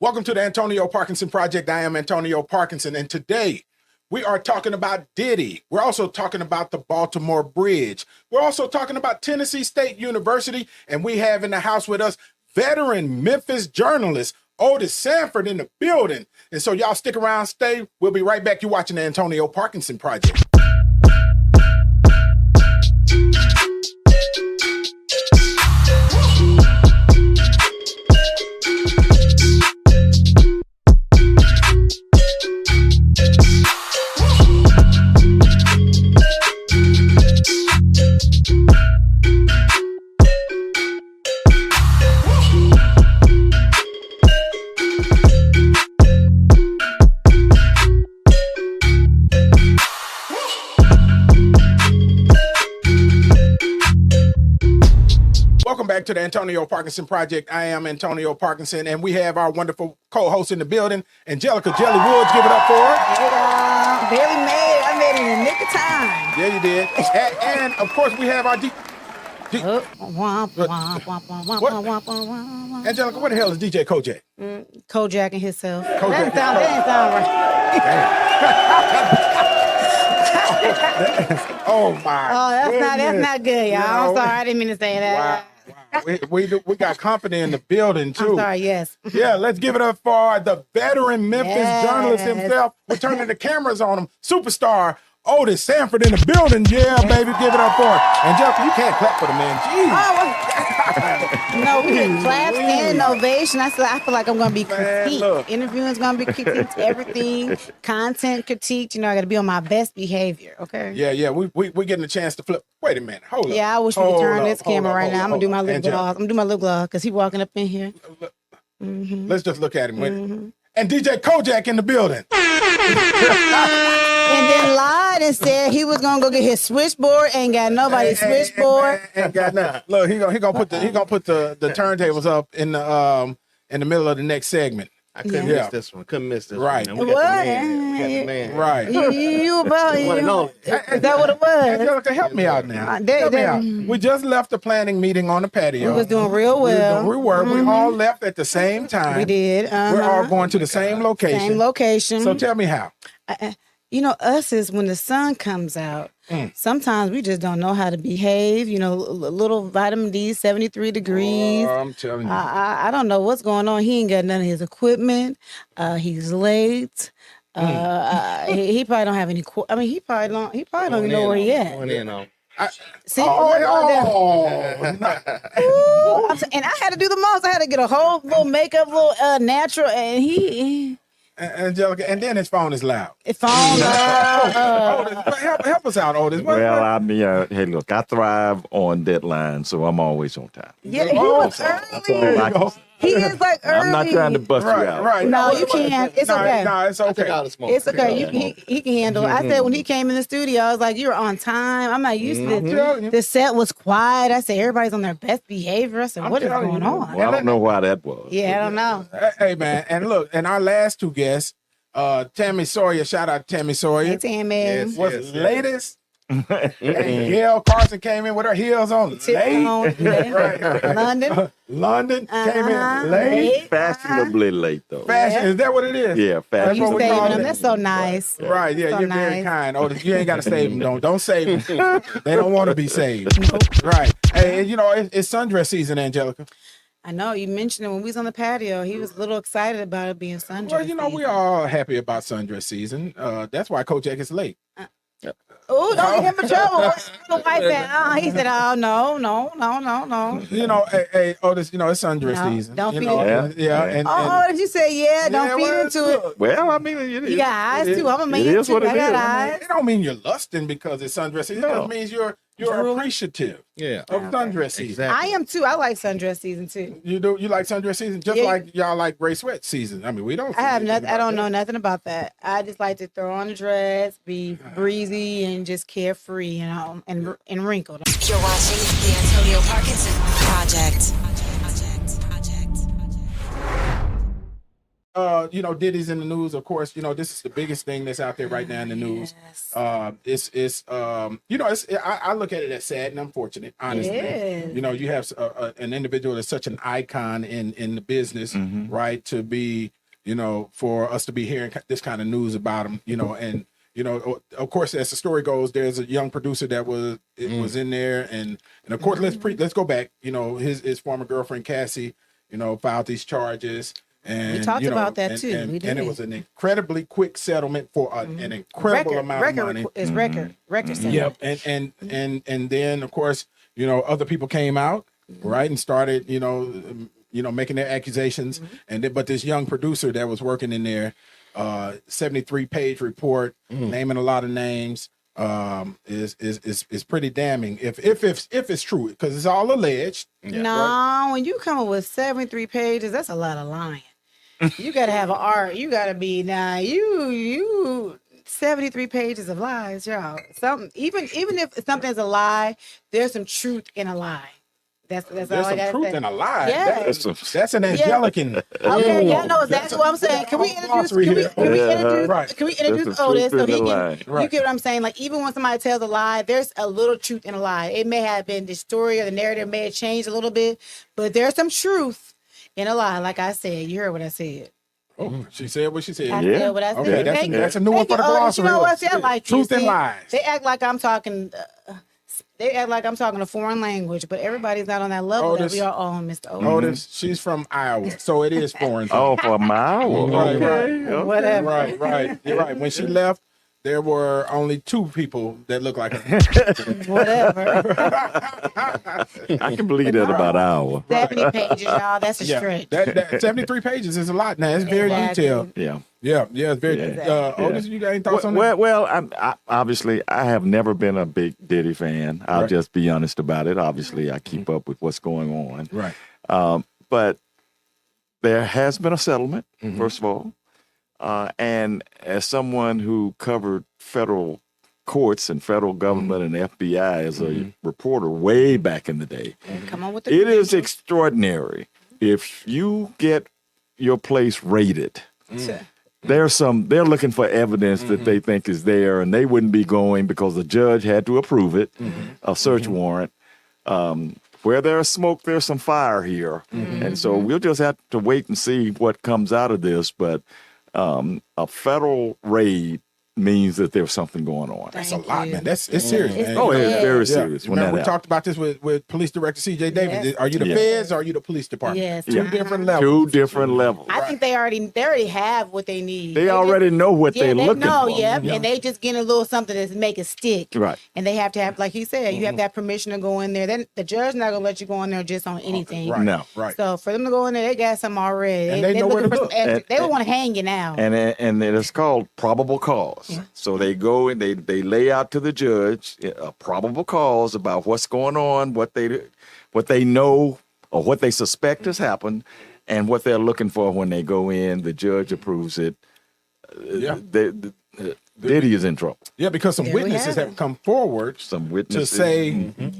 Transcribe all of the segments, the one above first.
Welcome to the Antonio Parkinson Project. I am Antonio Parkinson, and today we are talking about Diddy. We're also talking about the Baltimore Bridge. We're also talking about Tennessee State University, and we have in the house with us veteran Memphis journalist Otis Sanford in the building. And so y'all stick around, stay. We'll be right back. You're watching the Antonio Parkinson Project. Welcome back to the Antonio Parkinson Project. I am Antonio Parkinson, and we have our wonderful co-host in the building, Angelika Geli Woods. Give it up for her. Hey, barely made it. I made it in the nick of time. Yeah, you did. And of course, we have our Angelika, what the hell is DJ Kojak? Kojak and himself. Kojak. That didn't sound right. Oh my! Oh, that's not good, y'all. No. I'm sorry, I didn't mean to say that. Wow. We got company in the building too. I'm sorry. Yes. Yeah, let's give it up for the veteran Memphis journalist himself. We're turning the cameras on him. Superstar Otis Sanford in the building. Yeah, baby, give it up for her. Angelika, you can't clap for the man. Jeez. No, we did claps and ovation. I feel like I'm going to be Man, critiqued. look. Interviewing's going to be critiqued. Everything, content critiqued. You know, I got to be on my best behavior. Okay. Yeah. We getting a chance to flip. Wait a minute. Hold up. Yeah, I wish we could turn this camera right now. I'm gonna do my lip Angelika, gloss. I'm gonna do my lip gloss because he walking up in here. Let's just look at him. Wait. And DJ Kojak in the building. And then lied and said he was gonna go get his switchboard. Ain't got nobody's switchboard. Ain't got nothing. Look, he gonna put the turntables up in the middle of the next segment. I couldn't miss this one. Couldn't miss this Right. one. We got the man. We got the man. Right. You about One and only. Is that what it was? Angelika, help me out now. Help me out. We just left the planning meeting on the patio. We was doing real well. We were. We all left at the same time. We did. We're all going to the same location. Same location. So tell me how. You know, us is when the sun comes out. Sometimes we just don't know how to behave. You know, little vitamin D, 73 degrees. Oh, I'm telling you. I don't know what's going on. He ain't got none of his equipment. He's late. He probably don't have any. He probably don't even know where he at. Going in on. See, And I had to do the most. I had to get a whole little makeup, natural, and he. Angelika, and then his phone is loud. His phone. Otis, help us out, Otis. Well, I mean, hey, look, I thrive on deadline, so I'm always on time. Yeah, he was early. He is like early. I'm not trying to bust you out. Right. No, you can't. It's okay. No, it's okay. It's okay. He can handle it. I said when he came in the studio, I was like, "You're on time." I'm not used to this. The set was quiet. I said everybody's on their best behavior. I said, "What is going on?" Well, I don't know why that was. Yeah, I don't know. Hey, man, and look, and our last two guests, Tammy Sawyer, shout out to Tammy Sawyer. Hey, Tammy. Was latest. And Gail Carson came in with her heels on late. London came in late. Fashionably late, though. Fashion, is that what it is? Yeah, That's You what we saving call them. it. That's so nice. Right, yeah, So you're very nice. kind. Otis, you ain't got to save them, don't save them. They don't want to be saved. Right. Hey, and you know, it's sundress season, Angelika. I know you mentioned it when we was on the patio. He was a little excited about it being sundress. Well, you know, we are all happy about sundress season. That's why Kojak is late. Oh, don't get him in trouble. The wife said, he said, "Oh no." You know, hey, Otis, you know, it's sundress No, season. don't you feed know, it. Yeah. Oh, did you say yeah? Don't feed into it. Well, I mean, You got eyes too. I'm a man It is too. what it I got is. eyes. It don't mean you're lusting because it's sundress season. It just means you're appreciative Yeah. of sundress season. Exactly. I am too. I like sundress season too. You do? You like sundress season just Yeah. like y'all like gray sweat season? I mean, we don't. I have nothing. I don't know nothing about that. I just like to throw on a dress, be breezy, and just carefree, you know, and wrinkled. You're watching the Antonio Parkinson Project. Diddy's in the news. Of course, this is the biggest thing that's out there right now in the news. I look at it as sad and unfortunate, honestly. You have an individual that's such an icon in the business, right? To be, for us to be hearing this kind of news about him, and of course, as the story goes, there's a young producer that was in there, and of course, let's go back. His former girlfriend Cassie, filed these charges. And we talked about that too. And it was an incredibly quick settlement for an incredible amount of money. It's record settlement. Yep. And then of course, other people came out, right, and started, making their accusations. But this young producer that was working in there, 73-page report, naming a lot of names, is pretty damning if it's true, because it's all alleged. Right? When you come up with 73 pages, that's a lot of lying. You gotta have an art. You gotta be you 73 pages of lies, y'all. Even if something's a lie, there's some truth in a lie. That's there's all I some truth say. in a lie. Yeah. That's an Angelican. Okay, yeah, no, that's what I'm saying. Can we introduce Otis so he can? You get what I'm saying? Like, even when somebody tells a lie, there's a little truth in a lie. It may have been the story or the narrative may have changed a little bit, but there's some truth in a lie. Like I said, you heard what I said. Oh, she said what she said. I said what I said. Okay, that's a new one for the glossary. You know what? See, I like truth and lies. They act like I'm talking. They act like I'm talking a foreign language, but everybody's not on that level that we are on, Mr. Otis. Otis, she's from Iowa, so it is foreign. From Iowa. Right. Whatever. Right. You're right. When she left, there were only 2 people that looked like her. Whatever. I can believe that about Iowa. 70 pages, y'all. That's a stretch. That 73 pages is a lot now. It's very detailed. Yeah. It's very. Otis, you got any thoughts on that? Well, I obviously I have never been a big Diddy fan. I'll just be honest about it. Obviously, I keep up with what's going on. Right. But there has been a settlement, first of all. And as someone who covered federal courts and federal government and FBI as a reporter way back in the day, Come on with the it is extraordinary if you get your place raided. They're looking for evidence that they think is there, and they wouldn't be going because the judge had to approve it, a search warrant. Where there's smoke, there's some fire here. And so we'll just have to wait and see what comes out of this. But a federal raid means that there's something going on. That's a lot, man. It's serious, man. It's very serious. Remember, we talked about this with Police Director C.J. Davis. Yes. Are you the feds or are you the police department? Yes. Two different levels. 2 different levels. I think they already have what they need. They already know what they're looking for. And they just getting a little something to make it stick. Right. And they have to have, like he said, you have to have permission to go in there. Then the judge's not gonna let you go in there just on anything. Right. No. Right. So for them to go in there, they got something already. And they know where to look. They would want to hang you now. And it's called probable cause. Yeah. So they go and they lay out to the judge a probable cause about what's going on, what they know or what they suspect has happened, and what they're looking for when they go in. The judge approves it. Diddy is in trouble. Yeah, because some witnesses have come forward to say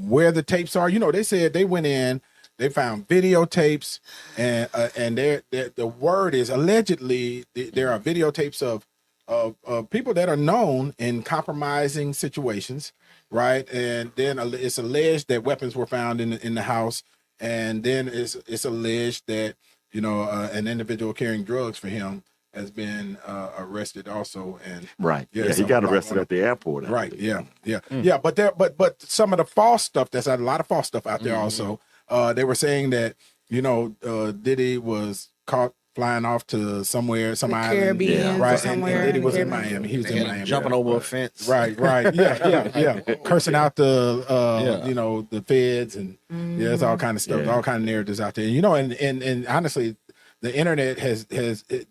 where the tapes are. They said they went in, they found videotapes, and the word is allegedly there are videotapes of people that are known in compromising situations, right? And then it's alleged that weapons were found in the house, and then it's alleged that an individual carrying drugs for him has been arrested also. And he got arrested at the airport. Right. Yeah. But some of the false stuff, there's a lot of false stuff out there also. They were saying that Diddy was caught flying off to somewhere, some island, Caribbean, right? somewhere. And Diddy was in Miami. He was in Miami, jumping over a fence. Right. Yeah. Cursing out the the feds, and there's all kind of stuff, all kind of narratives out there. And honestly, the internet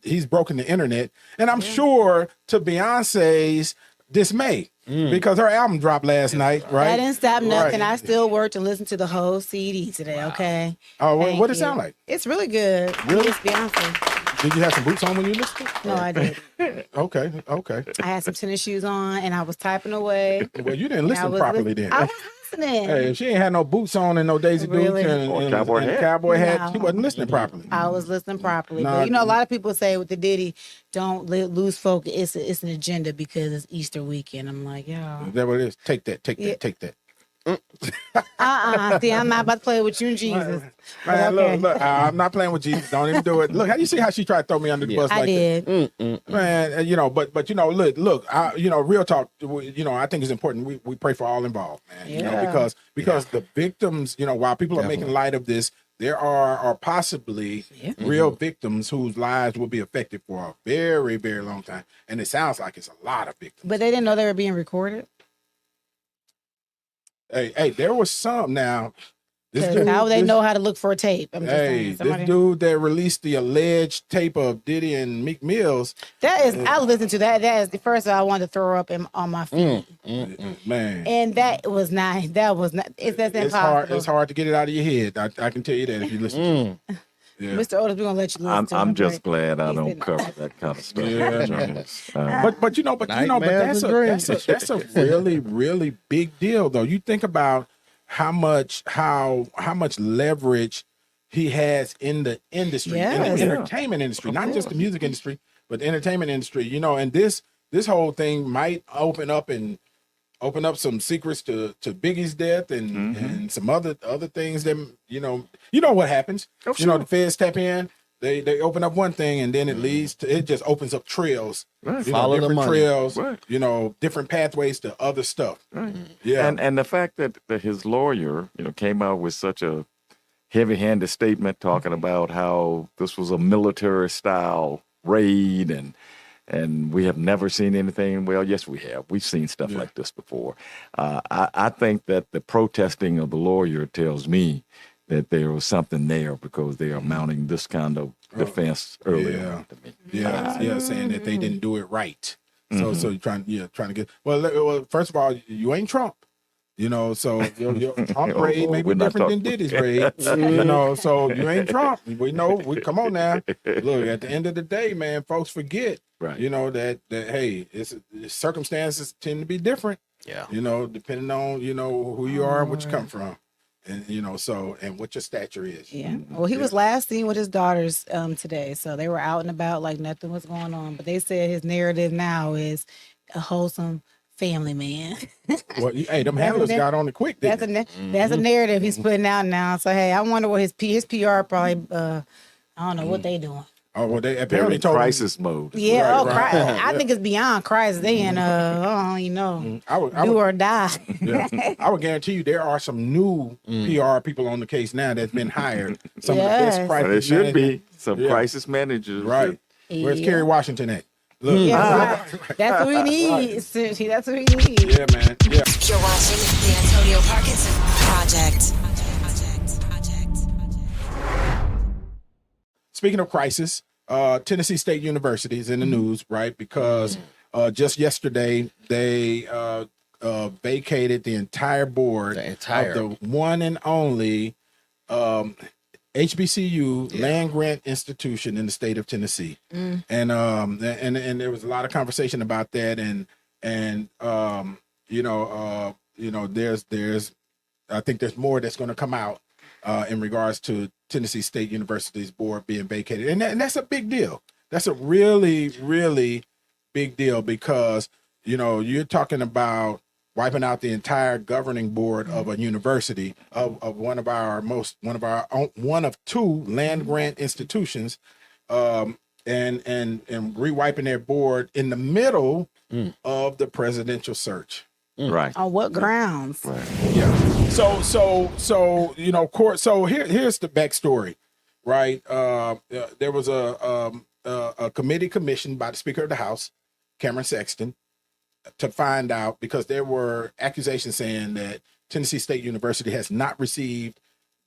he's broken the internet, and I'm sure to Beyonce's dismay. Because her album dropped last night, right? I didn't stop nothing. I still worked to listen to the whole CD today, okay? Oh, what did it sound like? It's really good. Really? It's Beyonce. Did you have some boots on when you listened? No, I didn't. Okay. I had some tennis shoes on, and I was typing away. Well, you didn't listen properly then. I was listening. Hey, if she ain't had no boots on and no Daisy Really? Dukes Or and cowboy hat. cowboy hat, No. she wasn't listening properly. I was listening properly. No, But, a lot of people say with the Diddy, don't lose focus. It's an agenda because it's Easter weekend. I'm like, yo. Is that what it is? Take that. Yeah. Take that. See, I'm not about to play with you and Jesus. Man, Okay. look, I'm not playing with Jesus. Don't even do it. Look, how you see how she tried to throw me under the bus I like did. that? Man, but look, real talk, I think it's important. We pray for all involved, man. Yeah. Because the victims, while people are making light of this, there are possibly real victims whose lives will be affected for a very, very long time. And it sounds like it's a lot of victims. But they didn't know they were being recorded. Hey, there was some now. How would they know how to look for a tape? I'm just saying. This dude that released the alleged tape of Diddy and Meek Mills. I listened to that. That is the first I wanted to throw up on my feed. Man. And that's impossible. It's hard to get it out of your head. I can tell you that if you listen to it. Yeah. Mr. Otis, we're gonna let you listen to I'm him, just but glad I he's don't been- cover that kind of stuff. Yeah. But Nightmares that's and dreams. that's a really, really big deal though. You think about how much leverage he has in the industry, in Yes. the entertainment industry, not just the music industry, but the entertainment industry, and this whole thing might open up some secrets to Biggie's death and some other things that what happens. The feds tap in, they open up one thing and then it just opens up trails. Right. Follow the different money. trails, Right. different pathways to other stuff. Right. Yeah. And the fact that his lawyer, came out with such a heavy-handed statement talking about how this was a military style raid and we have never seen anything. Well, yes, we have. We've seen stuff like this before. I think that the protesting of the lawyer tells me that there was something there because they are mounting this kind of defense earlier. Saying that they didn't do it right. So you're trying to get well. First of all, you ain't Trump. So your Trump raid may be we're not different than talking- Diddy's raid. So you ain't Trump. We know. Come on now. Look, at the end of the day, man, folks forget. Right. That hey, circumstances tend to be different. Yeah. Depending on who you are and where you come from, and and what your stature is. Yeah. Well, he was last seen with his daughters today, so they were out and about like nothing was going on. But they said his narrative now is a wholesome family man. Well, hey, them handlers got on the quick. That's a narrative he's putting out now. So hey, I wonder what his PR probably. I don't know what they doing. Oh well, they They're apparently in told him. crisis mode. Yeah. Right. I think it's beyond crisis. They in I would, do or die. I would guarantee you there are some new PR people on the case now that's been hired. Some of the best Yes. crisis But there should managers. be some Yeah. crisis managers. Right. Where's Yeah. Kerry Washington at? Look. Yeah, right. That's what we need. See, that's what we need. Yeah, man. Yeah. You're watching the Antonio Parkinson Project. Speaking of crisis, Tennessee State University is in the news, right? Because just yesterday they vacated the entire board of the one and only HBCU land grant institution in the state of Tennessee, and there was a lot of conversation about that, and there's I think there's more that's going to come out in regards to Tennessee State University's board being vacated, and that's a big deal. That's a really, really big deal because you're talking about wiping out the entire governing board of a university of one of two land grant institutions, and rewiping their board in the middle of the presidential search. Right. On what grounds? Right. Yeah. So court. So here's the backstory, right? There was a committee commissioned by the Speaker of the House, Cameron Sexton, to find out, because there were accusations saying that Tennessee State University has not received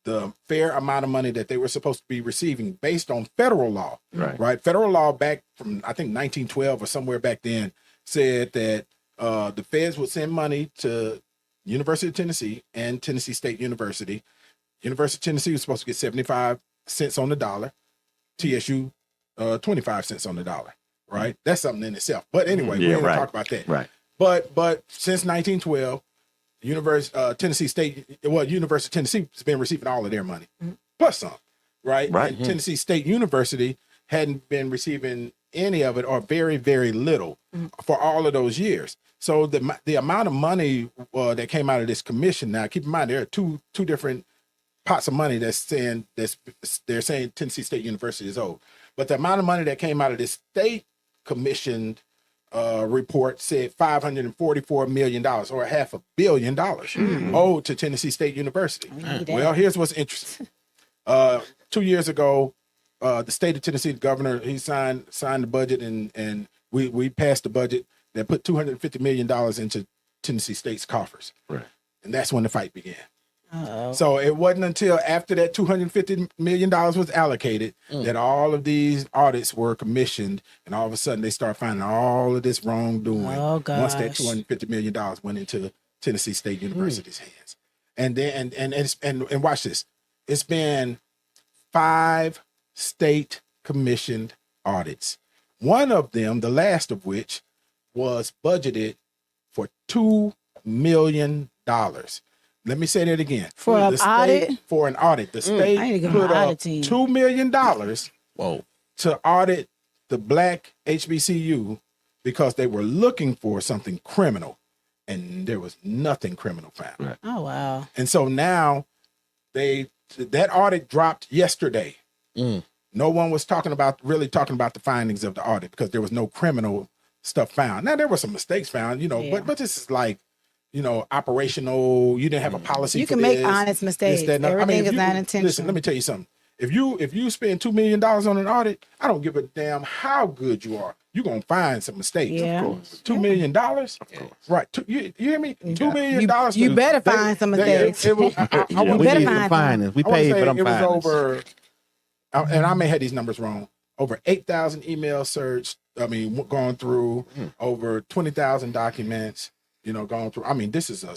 the fair amount of money that they were supposed to be receiving based on federal law. Right. Federal law back from, I think, 1912 or somewhere back then said that the feds would send money to University of Tennessee and Tennessee State University. University of Tennessee was supposed to get 75 cents on the dollar. TSU, 25 cents on the dollar. Right. That's something in itself. But anyway, we're going to talk about that. Right. But since 1912, Tennessee State, University of Tennessee has been receiving all of their money, plus some, right? Right. And Tennessee State University hadn't been receiving any of it or very, very little for all of those years. So the amount of money that came out of this commission, now keep in mind there are two different pots of money they're saying Tennessee State University is owed. But the amount of money that came out of this state commissioned report said $544 million or $500 million owed to Tennessee State University. Well, here's what's interesting. 2 years ago, the state of Tennessee, the governor, he signed the budget and we passed the budget that put $250 million into Tennessee State's coffers. Right. And that's when the fight began. Uh-oh. So it wasn't until after that $250 million was allocated that all of these audits were commissioned, and all of a sudden they start finding all of this wrongdoing once that $250 million went into Tennessee State University's hands. And then and watch this. It's been 5 state commissioned audits. One of them, the last of which, was budgeted for $2 million. Let me say that again. For an audit? For an audit. The state put up $2 million to audit the black HBCU because they were looking for something criminal, and there was nothing criminal found. Right. Oh, wow. And so now that audit dropped yesterday. No one was really talking about the findings of the audit because there was no criminal stuff found. Now there were some mistakes found, but this is like, operational. You didn't have a policy. You for can this, make honest mistakes. Everything is not intentional. Listen, let me tell you something. If you spend $2 million on an audit, I don't give a damn how good you are. You're gonna find some mistakes. Yeah. Of course. $2 million? Of course. Right. You hear me? $2 million. You better find some mistakes. We better find them. We paid for them it was fines. over, and I may have these numbers wrong, over 8,000 emails searched. Going through over 20,000 documents, going through. This is a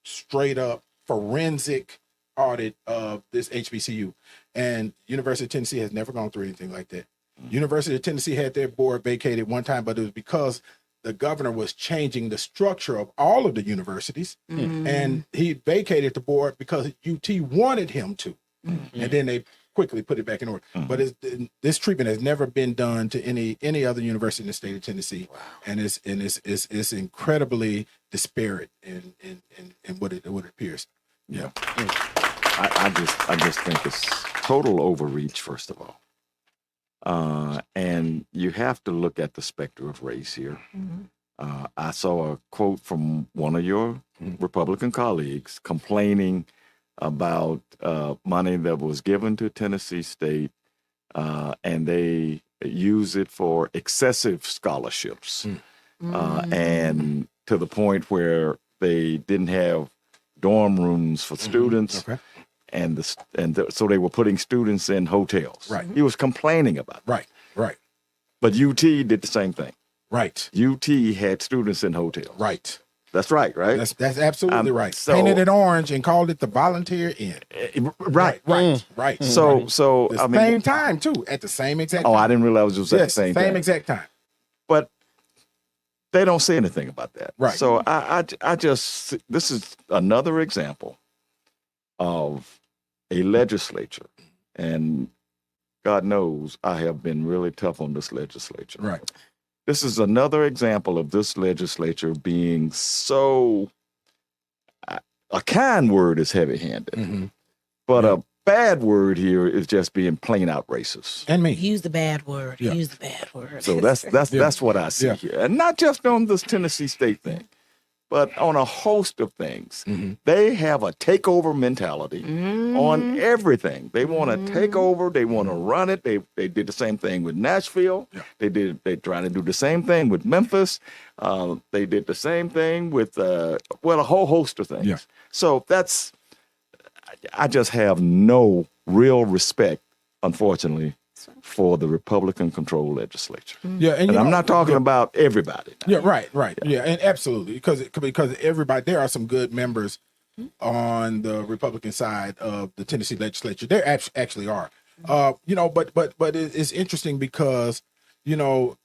straight up forensic audit of this HBCU. And University of Tennessee has never gone through anything like that. University of Tennessee had their board vacated one time, but it was because the governor was changing the structure of all of the universities. And he vacated the board because UT wanted him to. And then they quickly put it back in order. But this treatment has never been done to any other university in the state of Tennessee. Wow. And it's incredibly disparate in what it appears. Yeah. I just think it's total overreach, first of all. And you have to look at the specter of race here. I saw a quote from one of your Republican colleagues complaining about money that was given to Tennessee State, and they use it for excessive scholarships, and to the point where they didn't have dorm rooms for students. Okay. So they were putting students in hotels. Right. He was complaining about that. Right. But UT did the same thing. Right. UT had students in hotels. Right. That's right. That's absolutely right. So, painted it orange and called it the Volunteer Inn. Right. So the same time too, at the same exact time. I didn't realize it was at the same time. Same exact time. But they don't say anything about that. Right. So I just, this is another example of a legislature, and God knows I have been really tough on this legislature. Right. This is another example of this legislature being so, a kind word is heavy-handed, but a bad word here is just being plain out racist. And me. Use the bad word. Yeah. Use the bad word. So that's what I see here. And not just on this Tennessee State thing, but on a host of things. They have a takeover mentality on everything. They want to take over. They want to run it. They did the same thing with Nashville. Yeah. They trying to do the same thing with Memphis. They did the same thing with a whole host of things. Yeah. So I just have no real respect, unfortunately, for the Republican-controlled legislature. Yeah, and I'm not talking about everybody. Yeah, right. Yeah, and absolutely, because everybody, there are some good members on the Republican side of the Tennessee legislature. There actually are. But it's interesting because the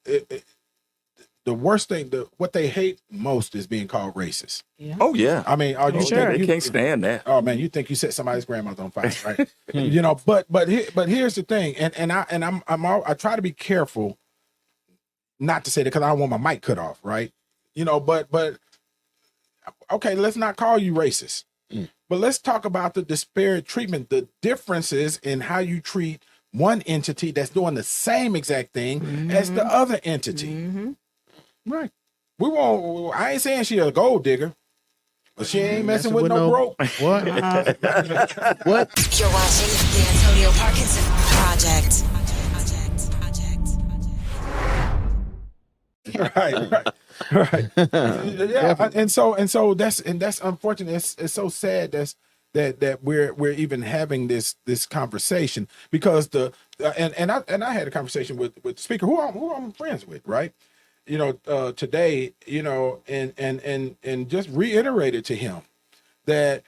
the worst thing, what they hate most is being called racist. Yeah. Oh yeah. I mean, are you They can't stand that. Oh man, you think you set somebody's grandmother on fire, right? You know, but here's the thing, and I try to be careful not to say that because I don't want my mic cut off, right? You know, but okay, let's not call you racist, but let's talk about the disparate treatment, the differences in how you treat one entity that's doing the same exact thing as the other entity. Right. We won't. I ain't saying she a gold digger, but she ain't messing with no broke. What? What? You're watching the Antonio Parkinson Project. Right. Yeah, and so that's unfortunate. It's so sad that we're even having this conversation because and I had a conversation with the speaker who I'm friends with, right? You know, today, you know, and just reiterated to him that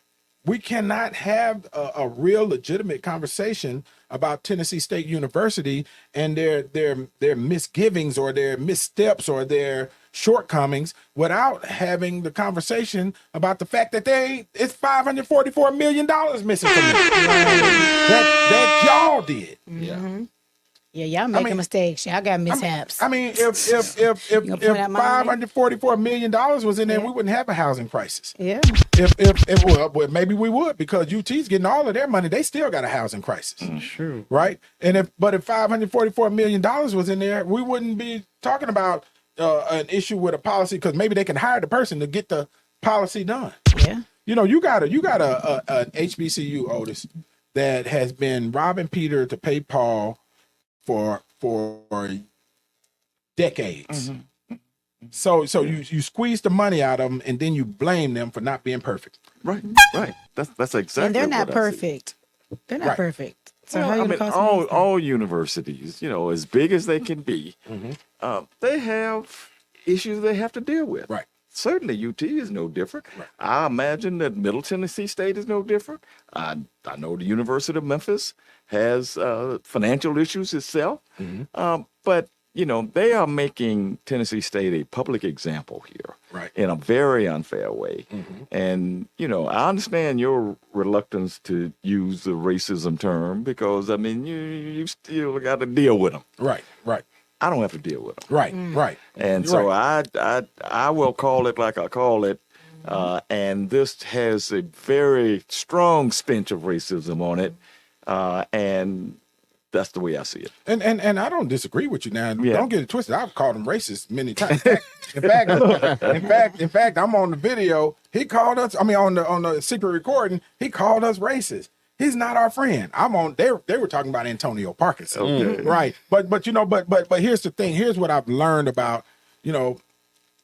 we cannot have a real legitimate conversation about Tennessee State University and their misgivings or their missteps or their shortcomings without having the conversation about the fact that it's $544 million missing from them. that y'all did. Yeah. Yeah, y'all making mistakes. Y'all got mishaps. I mean, if $544 million was in there, we wouldn't have a housing crisis. Yeah. Well, maybe we would because UT's getting all of their money. They still got a housing crisis. True. Right? And if $544 million was in there, we wouldn't be talking about an issue with a policy because maybe they can hire the person to get the policy done. Yeah. You know, you got an HBCU, Otis, that has been robbing Peter to pay Paul for decades. So you squeeze the money out of them and then you blame them for not being perfect. Right. That's exactly. And they're not what I see. perfect. They're not Right. perfect. So Well, how you I gonna mean, call all universities, you know, as big as they can be, they have issues they have to deal with. Right. Certainly, UT is no different. Right. I imagine that Middle Tennessee State is no different. I know the University of Memphis has financial issues itself, but you know they are making Tennessee State a public example here, Right. in a very unfair way. And you know, I understand your reluctance to use the racism term because I mean you still got to deal with them. Right. I don't have to deal with them. Right. And You're so right. I will call it like I call it. And this has a very strong stench of racism on it. And that's the way I see it. And I don't disagree with you now. Yeah. Don't get it twisted. I've called him racist many times. In fact, I'm on the video. He called us. I mean, on the secret recording, he called us racist. He's not our friend. I'm on. They were talking about Antonio Parkinson, Okay. right? But you know, but here's the thing. Here's what I've learned about, you know,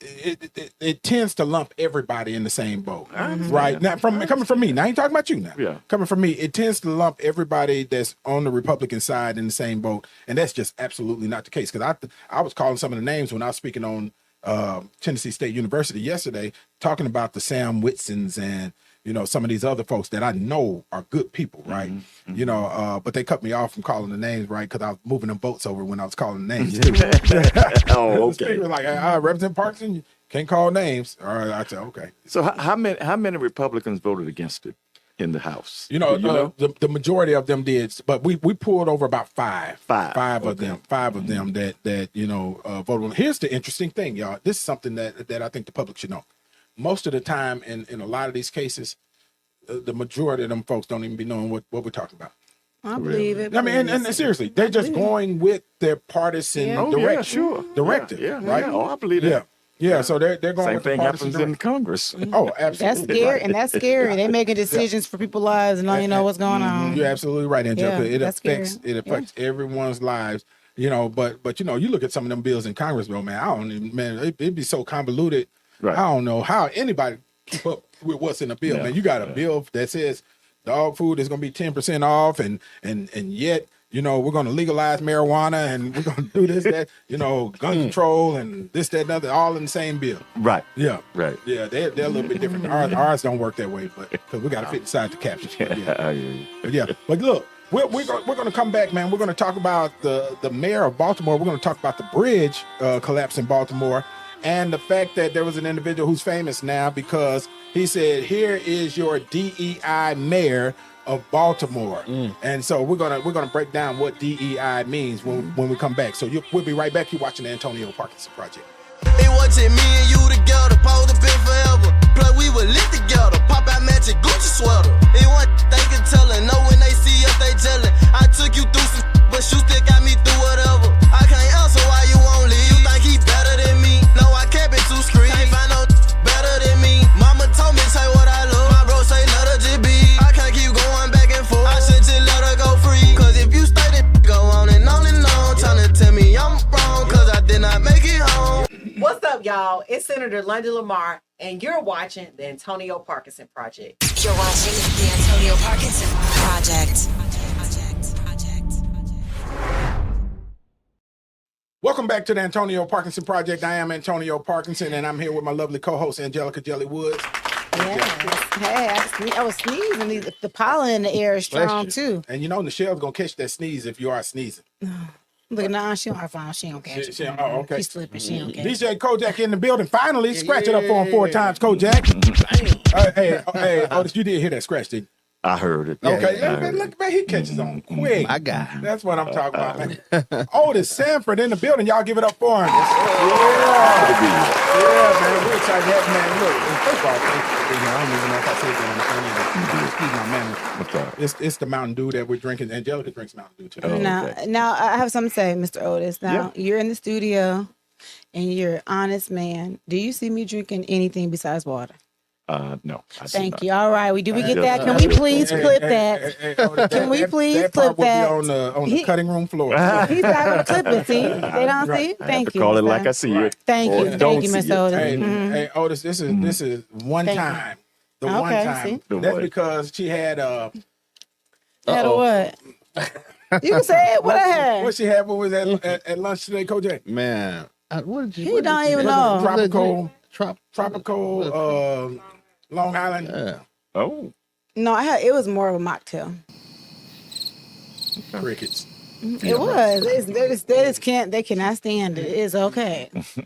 it tends to lump everybody in the same boat, right? Now, coming from me. Now, I ain't talking about you now. Yeah. Coming from me, it tends to lump everybody that's on the Republican side in the same boat, and that's just absolutely not the case. Because I was calling some of the names when I was speaking on Tennessee State University yesterday, talking about the Sam Whitsons and you know some of these other folks that I know are good people, right? You know, but they cut me off from calling the names, right? Because I was moving them boats over when I was calling the names too. Oh, The speaker okay. was like, Representative Parkinson, you can't call names. All right, I said, okay. So how many Republicans voted against it in the House? You know, the majority of them did, but we pulled over about five of them that you know voted. Here's the interesting thing, y'all. This is something that I think the public should know. Most of the time, in a lot of these cases, the majority of them folks don't even be knowing what we're talking about. I believe it. I mean, and seriously, they're just going with their partisan directive. Yeah. Right? Oh, I believe that. Yeah. So they're going Same with the thing partisan happens in directive. Congress. Oh, absolutely. That's scary, and that's scary. They making decisions for people's lives, and don't you know what's going on. You're absolutely right, Angelika. Yeah, that's It affects everyone's lives. You know, but you know, you look at some of them bills in Congress, though, man. It'd be so convoluted. Right. I don't know how anybody keep up with what's in the bill, man. You got a bill that says dog food is going to be 10% off, and yet, you know, we're going to legalize marijuana, and we're going to do this, that, you know, gun control, and this, that, and other, all in the same bill. Right. Yeah. Right. Yeah, they're a little bit different. Ours don't work that way, but because we got to fit inside the captions. But yeah. But look, we're going to come back, man. We're going to talk about the mayor of Baltimore. We're going to talk about the bridge collapse in Baltimore. and the fact that there was an individual who's famous now because he said, "Here is your DEI mayor of Baltimore." And so we're gonna break down what DEI means when we come back. So we'll be right back. You're watching the Antonio Parkinson Project. It wasn't me and you together, supposed to be forever. Plus we were lit together, pop out matching Gucci sweater. It wasn't thinking, telling, no when they see us they jealous. I took you through some, but you still got me through whatever. I can't answer why you won't leave. You think he better than me? No, I can't be too screen. Can't find no better than me. Mama told me say what I love. My bro say let her just be. I can't keep going back and forth. I should just let her go free. Cause if you stay then go on and on and on, trying to tell me I'm wrong, cause I did not make it home. What's up, y'all? It's Senator London Lamar, and you're watching the Antonio Parkinson Project. You're watching the Antonio Parkinson Project. Welcome back to the Antonio Parkinson Project. I am Antonio Parkinson, and I'm here with my lovely co-host, Angelika Geli Woods. Yes. Hey, I was sneezing. The pollen in the air is strong too. And you know, Michelle's gonna catch that sneeze if you are sneezing. Look, nah, she on her phone. She don't catch it. Oh, okay. She's slipping. She don't catch it. DJ Kojak in the building. Finally, scratch it up for him 4 times, Kojak. Hey, Otis, you did hear that scratch, didn't you? I heard it. Okay, Yeah, look, man, he catches on quick. My guy. That's what I'm talking about, man. Otis Sanford in the building. Y'all give it up for him. Yeah, man, we're excited to have him, man. Look, first of all, thank you for being here. I don't even know if I said that. Excuse my man. What's that? It's the Mountain Dew that we're drinking. Angelika drinks Mountain Dew too. Oh. Now, I have something to say, Mr. Otis. Now, you're in the studio, and you're an honest man. Do you see me drinking anything besides water? No. Thank you. All right. We get that? Can we please clip that? Can we please clip that? Will be on the cutting room floor. He's not going to clip it. See? They don't see it? Thank you. Call it Mr. like I see it. Thank or you. don't Thank you, see Mr. it. Otis. Hey, Otis, this is one Thank you. time. The Okay, one time. see? The That's what? because she had Had a what? You can say it. What I had? what she had when we was at lunch today, Kojak. Man, what did you? He what don't did you- even know. Tropical Long Island. Yeah. Oh. No, it was more of a mocktail. Crickets. It was. They cannot stand it. It's okay. It's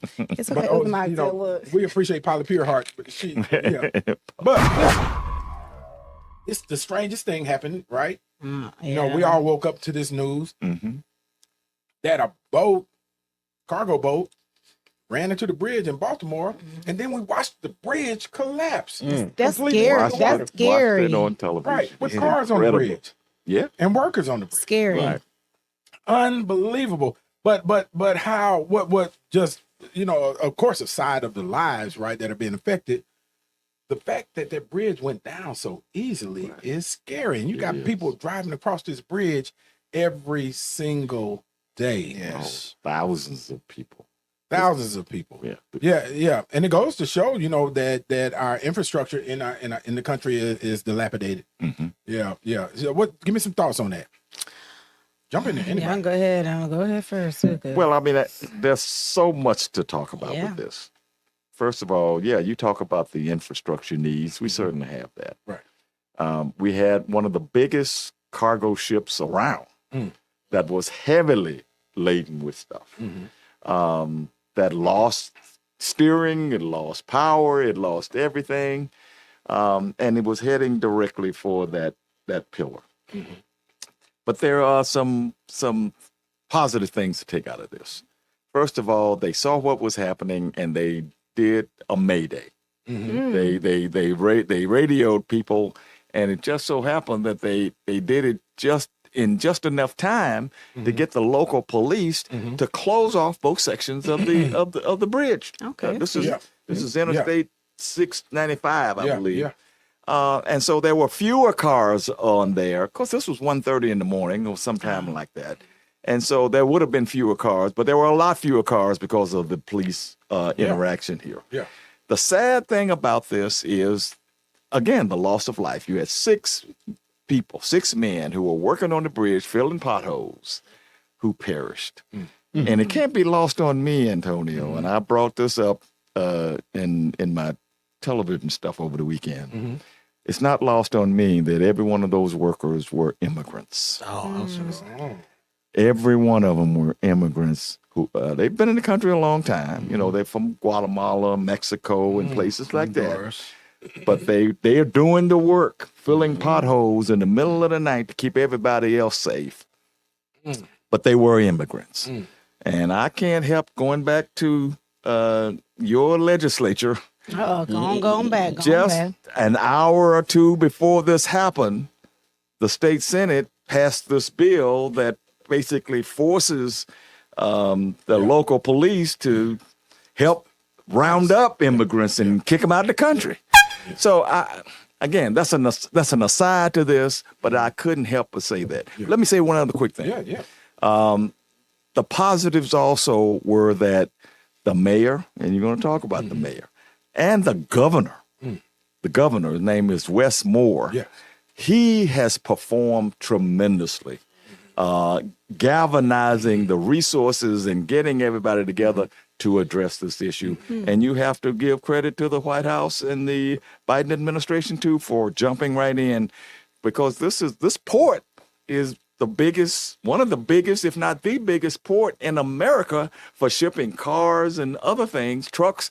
okay. It was a mocktail. Look. we appreciate Polly Pierhart because she, but it's the strangest thing happened, right? You know, we all woke up to this news that a cargo boat, ran into the bridge in Baltimore, and then we watched the bridge collapse. That's Completely scary. underwater. That's scary. Watched it on television. Right, with It's cars on the incredible. bridge Yeah. and workers on the bridge. Scary. Right. Unbelievable. But how what just, you know, of course, aside of the lives, right, that are being affected, the fact that that bridge went down so easily is scary. And you got people driving across this bridge every single day. Yes. Thousands of people. Thousands of people. Yeah. And it goes to show, you know, that our infrastructure in the country is dilapidated. Yeah. So give me some thoughts on that. Jump in there. Yeah, Anybody. go ahead. I'll go ahead first. Okay. Well, I mean, there's so much to talk about with this. First of all, you talk about the infrastructure needs. We certainly have that. Right. We had one of the biggest cargo ships around that was heavily laden with stuff. That lost steering, it lost power, it lost everything, and it was heading directly for that pillar. But there are some positive things to take out of this. First of all, they saw what was happening and they did a mayday. They radioed people, and it just so happened that they did it just enough time to get the local police to close off both sections of the bridge. Okay. This is Interstate 695, I believe. Yeah. And so there were fewer cars on there. Of course, this was 1:30 in the morning or sometime like that. And so there would have been fewer cars, but there were a lot fewer cars because of the police interaction here. Yeah. The sad thing about this is, again, the loss of life. You had 6 men who were working on the bridge, filling potholes, who perished. And it can't be lost on me, Antonio. And I brought this up in my television stuff over the weekend. It's not lost on me that every one of those workers were immigrants. every one of them were immigrants who they've been in the country a long time. You know, they're from Guatemala, Mexico, and places like that. But they are doing the work, filling potholes in the middle of the night to keep everybody else safe. But they were immigrants. And I can't help going back to your legislature. Going back. Just an hour or two before this happened, the state Senate passed this bill that basically forces the local police to help round up immigrants and kick them out of the country. So, again, that's an aside to this, but I couldn't help but say that. Let me say one other quick thing. The positives also were that the mayor, and you're going to talk about the mayor, and the governor, his name is Wes Moore, he has performed tremendously, galvanizing the resources and getting everybody together to address this issue. And you have to give credit to the White House and the Biden administration, too, for jumping right in, because this port is one of the biggest, if not the biggest port in America for shipping cars and other things, trucks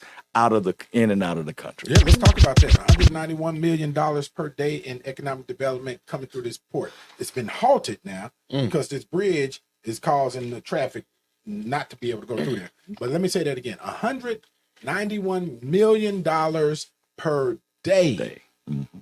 in and out of the country. Yeah, let's talk about that. $191 million per day in economic development coming through this port. It's been halted now because this bridge is causing the traffic not to be able to go through there. But let me say that again. $191 million per day.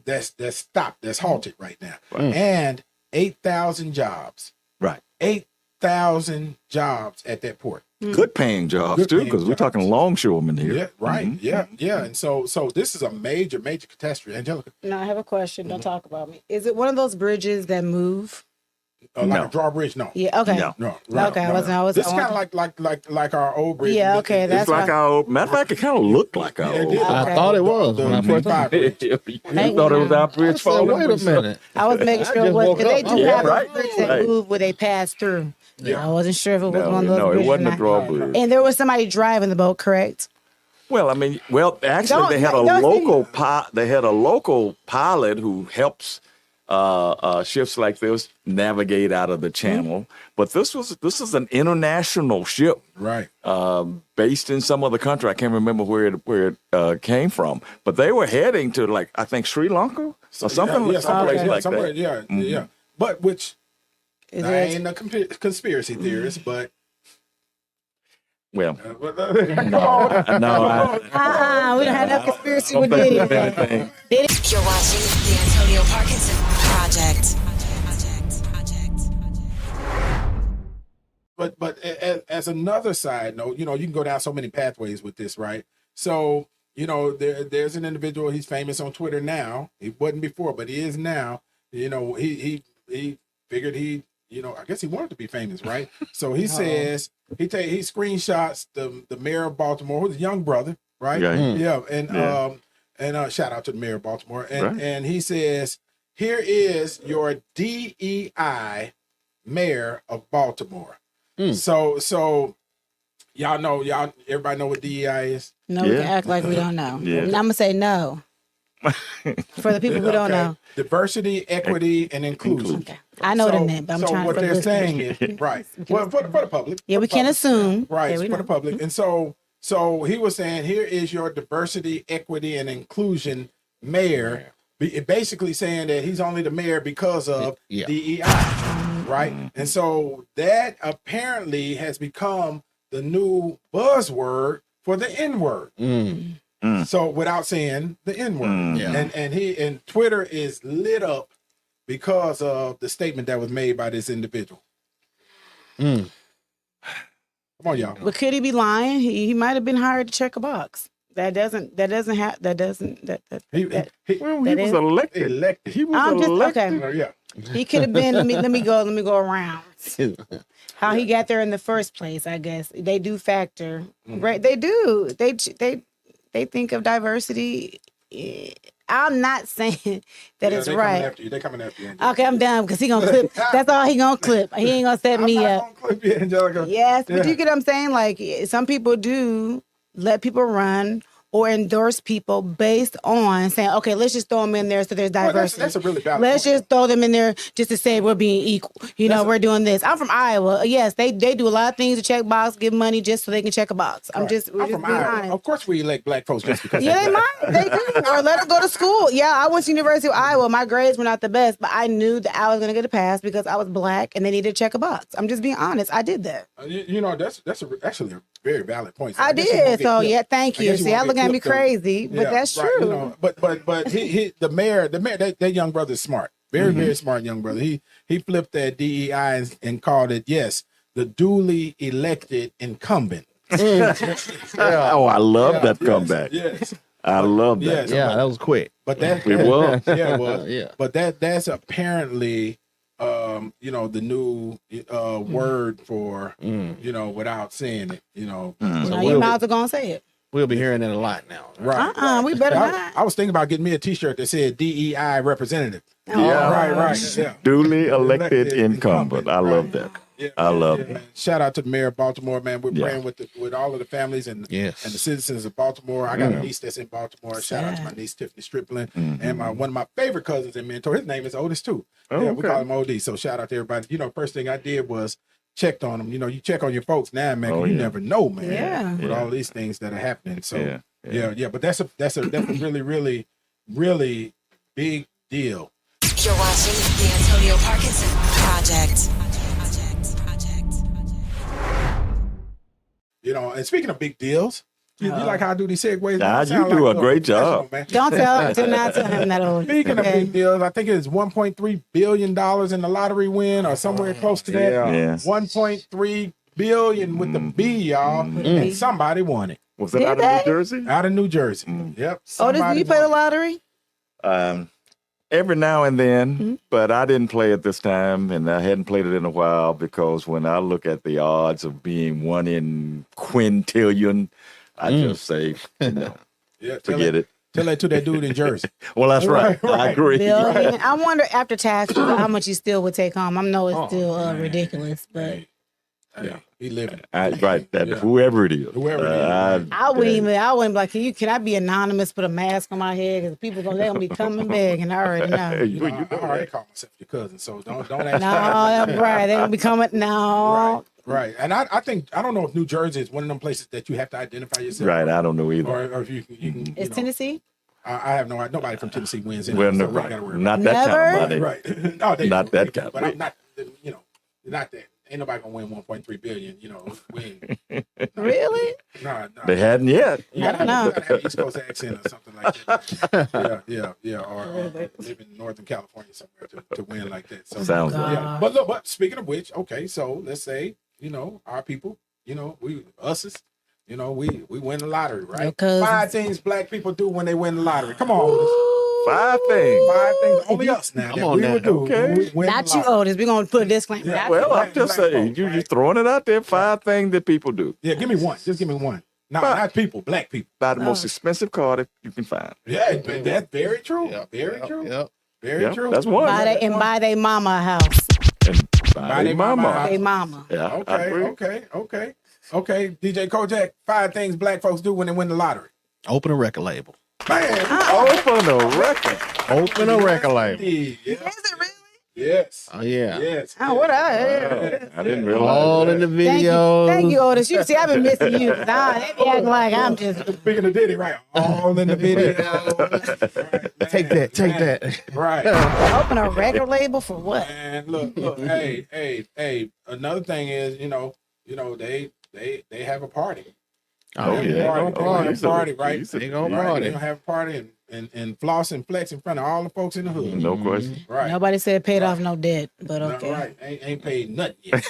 That's stopped. That's halted right now. And 8,000 jobs. Right. 8,000 jobs at that port. Good paying jobs, too, because we're talking longshoremen here. Yeah, right. Yeah. And so this is a major catastrophe. Angelika. No, I have a question. Don't talk about me. Is it one of those bridges that move? Like a drawbridge? No. Yeah, okay. No. Okay, I was. This is kind of like our old bridge. Yeah, okay. It's like our old. Matter of fact, it kind of looked like our old. I thought it was. When I first thought it was our bridge falling. Wait a minute. I was making sure it was, because they do have a bridge that Right. move where they pass through. Yeah. I wasn't sure if it was one of those No, it bridges wasn't or a not. drawbridge. And there was somebody driving the boat, correct? Well, I mean, actually, they had a local pilot who helps ships like this navigate out of the channel. But this is an international ship, Right. based in some other country. I can't remember where it came from, but they were heading to, like, I think Sri Lanka or something, someplace like somewhere, that. Yeah. But which Is I it? ain't a conspiracy theorist, but Well, come on. no, We don't have no conspiracy with Diddy. anything. You're watching the Antonio Parkinson Project. But as another side note, you can go down so many pathways with this, right? So, there's an individual, he's famous on Twitter now. He wasn't before, but he is now. He figured I guess he wanted to be famous, right? So he says he screenshots the mayor of Baltimore, who's a young brother, right? Yeah. And shout out to the mayor of Baltimore. And Right. and he says, "Here is your DEI mayor of Baltimore." So everybody know what DEI is? No, we can Yeah. act like we don't know. Yeah. And I'm going to say no. For the people who don't Okay. know. Diversity, equity, and inclusion. Okay. I know the name, but I'm trying what for the they're listeners. saying is right. Well, for the public. Yeah, for we the can't public. assume. Right, Yeah, we for know. the public. And so he was saying, here is your diversity, equity, and inclusion mayor. Basically saying that he's only the mayor because of DEI, right? And so that apparently has become the new buzzword for the N-word. So without saying the N-word. And Twitter is lit up because of the statement that was made by this individual. Come on, y'all. But could he be lying? He might have been hired to check a box. He Well, he That was is- elected. elected. He was I'm just elected. okay. Yeah. He could have been. Let me go around. How he got there in the first place? I guess they do factor, right? They do. They think of diversity. I'm not saying that it's right. They're coming after you. Okay, I'm done because he gonna clip. That's all he gonna clip. He ain't gonna set me up. Clip you, Angelika. Yes, but Yeah. you get what I'm saying? Like some people do let people run, or endorse people based on saying, okay, let's just throw them in there so there's diversity. That's a really valid Let's point. just throw them in there just to say we're being equal. We're doing this. I'm from Iowa. Yes, they do a lot of things to check box, give money just so they can check a box. I'm from being Iowa. honest. Of course, we elect black folks just because. Yeah, they they're black. might. They do. Or let them go to school. Yeah, I went to University of Iowa. My grades were not the best, but I knew that I was going to get a pass because I was black and they needed to check a box. I'm just being honest. I did that. That's actually a very valid point. So I guess you won't did. get So clipped. yeah, thank you. guess See, I won't look get at me clipped, though. crazy, but Yeah, that's right, true. But the mayor, that young brother is smart. Very smart young brother. He flipped that DEI and called it, yes, the duly elected incumbent. Oh, I love that comeback. Yes. I love that. Yes. Yeah, that was quick. But that It was. yeah, it was. Yeah. But that's apparently the new word for without saying it, Now we'll you be- might as well go and say it. We'll be hearing that a lot now. right. We better I, not. I was thinking about getting me a T-shirt that said DEI representative. Yeah. Right. Yeah. Duly elected incumbent. I love that. Yeah, I love man. it. Shout out to the mayor of Baltimore, man. We're Yeah. praying with all of the families and Yes. the citizens of Baltimore. I got a niece that's in Baltimore. Shout out to my niece Tiffany Stripling and one of my favorite cousins and mentor. His name is Otis too. Oh, Yeah, we okay. call him OD. So shout out to everybody. First thing I did was checked on them. You check on your folks now, man. 'Cause Oh, you yeah. never know, man. Yeah. With Yeah. all these things that are happening. So Yeah. But that's a really, really, really big deal. You're watching the Antonio Parkinson Project. And speaking of big deals, you like how I do these segues? Nah, I sound you do like a great professional, job. man. Do not tell him that old. Speaking of big deals, I think it's $1.3 billion in the lottery win or somewhere close to that. Yeah. 1.3 billion with the B, y'all. And somebody won it Was it Did out of they? New Jersey? out of New Jersey. Yep. Otis, do somebody you play the won it. lottery? Every now and then, but I didn't play it this time, and I hadn't played it in a while because when I look at the odds of being 1 in quintillion, I just say, Yeah, forget it. Tell that to that dude in Jersey. Well, that's right. I agree. Billion. I wonder after taxes how much you still would take home. I know it's still ridiculous, but Hey, he living. Right, that Yeah. whoever it is. Whoever it is. I wouldn't be like, can I be anonymous, put a mask on my head? Because people they're gonna be coming back, and I already know. I already call myself your cousin, so don't ask. No, that's right. They're gonna be coming. No. Right. And I think I don't know if New Jersey is one of them places that you have to identify yourself. Right, I don't know either. Or if you can. Is Tennessee? I have no. Nobody from Tennessee wins. Well, so no, we ain't gotta worry right. Not that Never? kind of money. Right. No, they Not do. that They do. kind, But right. I'm not. Not that. Ain't nobody gonna win 1.3 billion. We ain't. Really? No. They hadn't yet. I don't know. You gotta have East Coast accent or something like that. Yeah. Or live in Northern California somewhere to win like that. So, Sounds God. like yeah. But look. But speaking of which, okay. So let's say our people. We win the lottery, right? Your cousins. 5 things black people do when they win the lottery. Come on, Otis. 5 things. 5 things only us now Come that on we now. would do. Okay. when we win Not the you, lottery. Otis. We're gonna put a disclaimer. Yeah, Well, I'm just Black saying, folks, you're right? just throwing it out there. 5 things that people do. Yeah, give me one. Just give me one. No, But- not people, black people. Buy the most expensive car that you can find. Yeah, that's very true. Yep, Very yep, true. Yep. Very Yeah, true. that's one. buy their mama a house. And buy Buy their mama. They mama. Yeah, I agree. Okay. DJ Kojak, 5 things black folks do when they win the lottery. Open a record label. Man, Open a record. Open a record label. yes, Is it really? yes, Oh yeah. yes. Oh, what I I didn't realize. All in the Thank videos. Thank you, Otis. You see, I've been missing you. Nah, they be acting like I'm just. Speaking of Diddy, right? All in the video. Right, Take man, that. Take man. that. Right. Open a record label for what? And look, hey. Another thing is, they have a party. Oh They yeah. have a party. They have a party, right? They gonna Right. party. They gonna have a party and floss and flex in front of all the folks in the hood. No question. Right. Nobody said paid off no debt, but No, okay. right. Ain't paid nothing yet.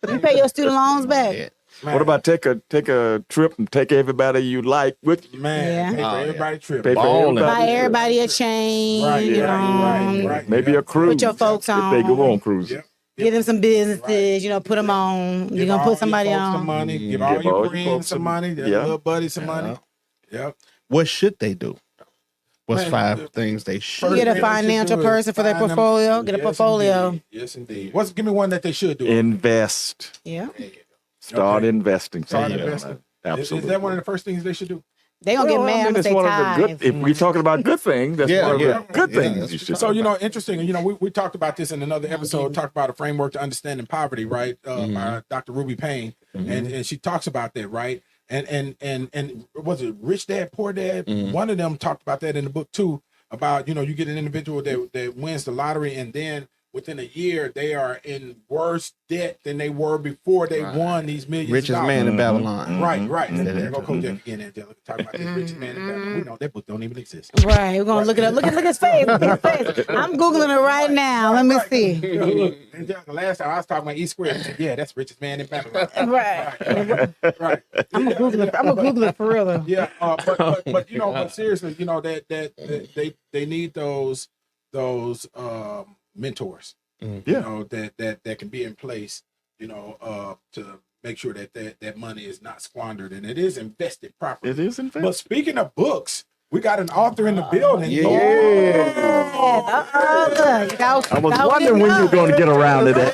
You pay your student loans back. Yeah. Man, What about take a trip and take everybody you like with you? man? Yeah. Pay for Oh, yeah. everybody trip. Pay for Ballin'. everybody. Buy everybody a chain. Right, you know, right. Maybe a cruise. Put your folks if on. they go on cruise. Yep. Give them some businesses. You know, put them on. You're Give gonna all put somebody your folks on. some money. Give Give all all your your friends folks some some- money. Their yeah. little buddies some money. Yep. What should they do? What's Man, 5 things they should? Get a thing they should financial do is person for their find them- portfolio. Get a Yes, portfolio. indeed. Yes, indeed. Give me one that they should do. Invest. Yeah. Start Okay. investing. Start Yeah, investing. Absolutely. Is that one of the first things they should do? They gonna get Well, mad when it's they one of the tithe. good. If we're talking about good things, that's one of the good things. You should So, interesting. We talked about this in another episode, talked about a framework to understanding poverty, right? By Dr. Ruby Payne. And she talks about that, right? And was it Rich Dad, Poor Dad? One of them talked about that in the book too, about, you get an individual that wins the lottery and then within a year they are in worse debt than they were before they won these millions. Richest man in Babylon. Right. There go Kojak again, Angelika. Talk about this richest man in Babylon. We know that book don't even exist. Right, we're gonna look it up. Look at his face. Look at his face. I'm googling it right now. Let me see. Look, Angelika, last time I was talking about East Square, I said, yeah, that's richest man in Babylon. Right. I'm gonna Google it. I'm gonna Google it for real though. Yeah, but seriously, that they need those mentors, that can be in place, to make sure that money is not squandered and it is invested properly. It is invested. But speaking of books, we got an author in the building. I was wondering when you were going to get around to that.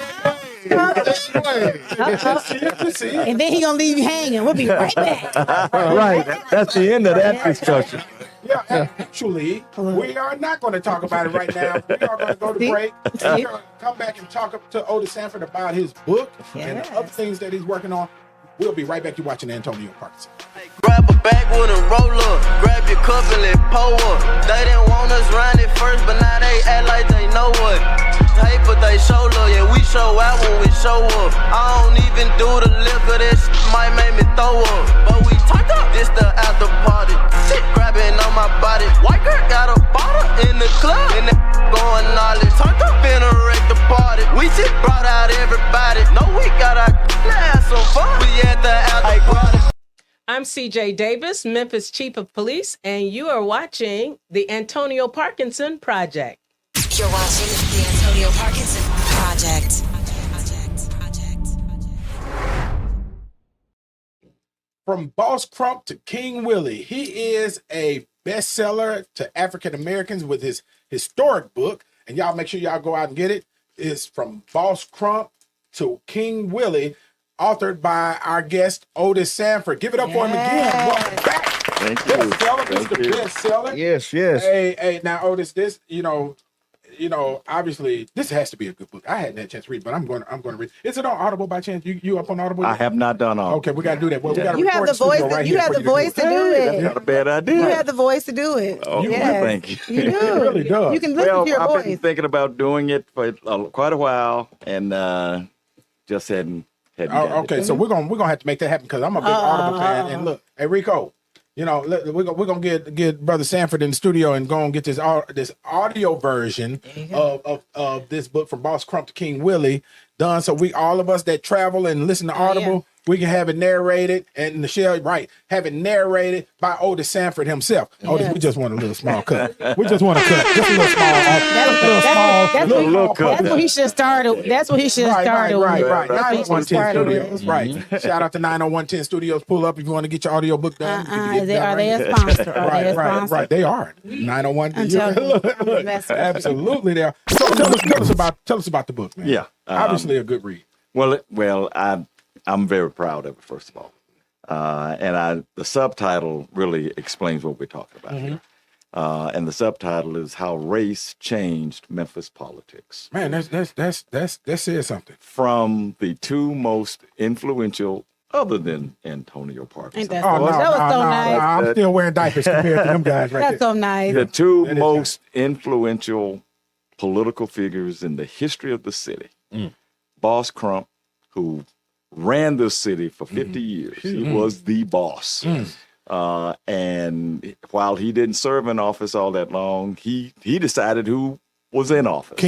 And then he gonna leave you hanging. We'll be right back. Right. That's the end of that discussion. Yeah, actually, we are not going to talk about it right now. We are going to go to break. We're going to come back and talk to Otis Sanford about his book and the other things that he's working on. We'll be right back. You're watching Antonio Parkinson. Grab a backwood and roll up. Grab your cup and let pour up. They didn't want us round it first, but now they act like they know what. Hate, but they show love. Yeah, we show out when we show up. I don't even do the liquor. That shit might make me throw up. But we turned up. This the after party. Shit grabbing on my body. White girl got a bottle in the club. And that going knowledge. Turned up in a wreck the party. We just brought out everybody. No, we got our have some fun. We at the after party. I'm CJ Davis, Memphis Chief of Police, and you are watching the Antonio Parkinson Project. You're watching the Antonio Parkinson Project. From Boss Crump to King Willie, he is a bestseller to African Americans with his historic book. And y'all make sure y'all go out and get it. It's From Boss Crump to King Willie, authored by our guest Otis Sanford. Give it up for him again. Welcome back. Thank you. Bestseller, Thank Mr. you. Bestseller. Yes. Hey, now Otis, this, obviously this has to be a good book. I hadn't had a chance to read, but I'm going to read. Is it on Audible by chance? You up on Audible? I have not done all. Okay, we got to do that. Well, we got You have the voice. You have the voice to do That's it. not a bad idea. You have the voice to do it. Oh, Yes. thank you. You do. It really does. You can listen to your I've voice. been thinking about doing it for quite a while, and just hadn't gotten Okay, it. so we're gonna have to make that happen because I'm a big Audible fan. And look, hey Rico, we're gonna get Brother Sanford in the studio and go and get this audio version of this book From Boss Crump to King Willie done. So all of us that travel and listen to Audible, we can have it narrated, and Michelle, have it narrated by Otis Sanford himself. Otis, we just want a little small cut. We just want a cut, just a little small. That's what he should have started. That's what he should have started. Right. That's what he should 90110 have started with. Studios. Right. Shout out to 90110 Studios. Pull up if you want to get your audio book done. Are they a sponsor? Right. They are 901. Absolutely, they are. So tell us about the book, man. Yeah, obviously a good read. Well, I'm very proud of it, first of all, and the subtitle really explains what we're talking about here. And the subtitle is How Race Changed Memphis Politics. Man, that says something. From the two most influential, other than Antonio Parkinson. That was so nice. I'm still wearing diapers compared to them guys right That's there. so nice. The two most influential political figures in the history of the city. Boss Crump, who ran this city for 50 years. He was the boss. And while he didn't serve in office all that long, he decided who was in office.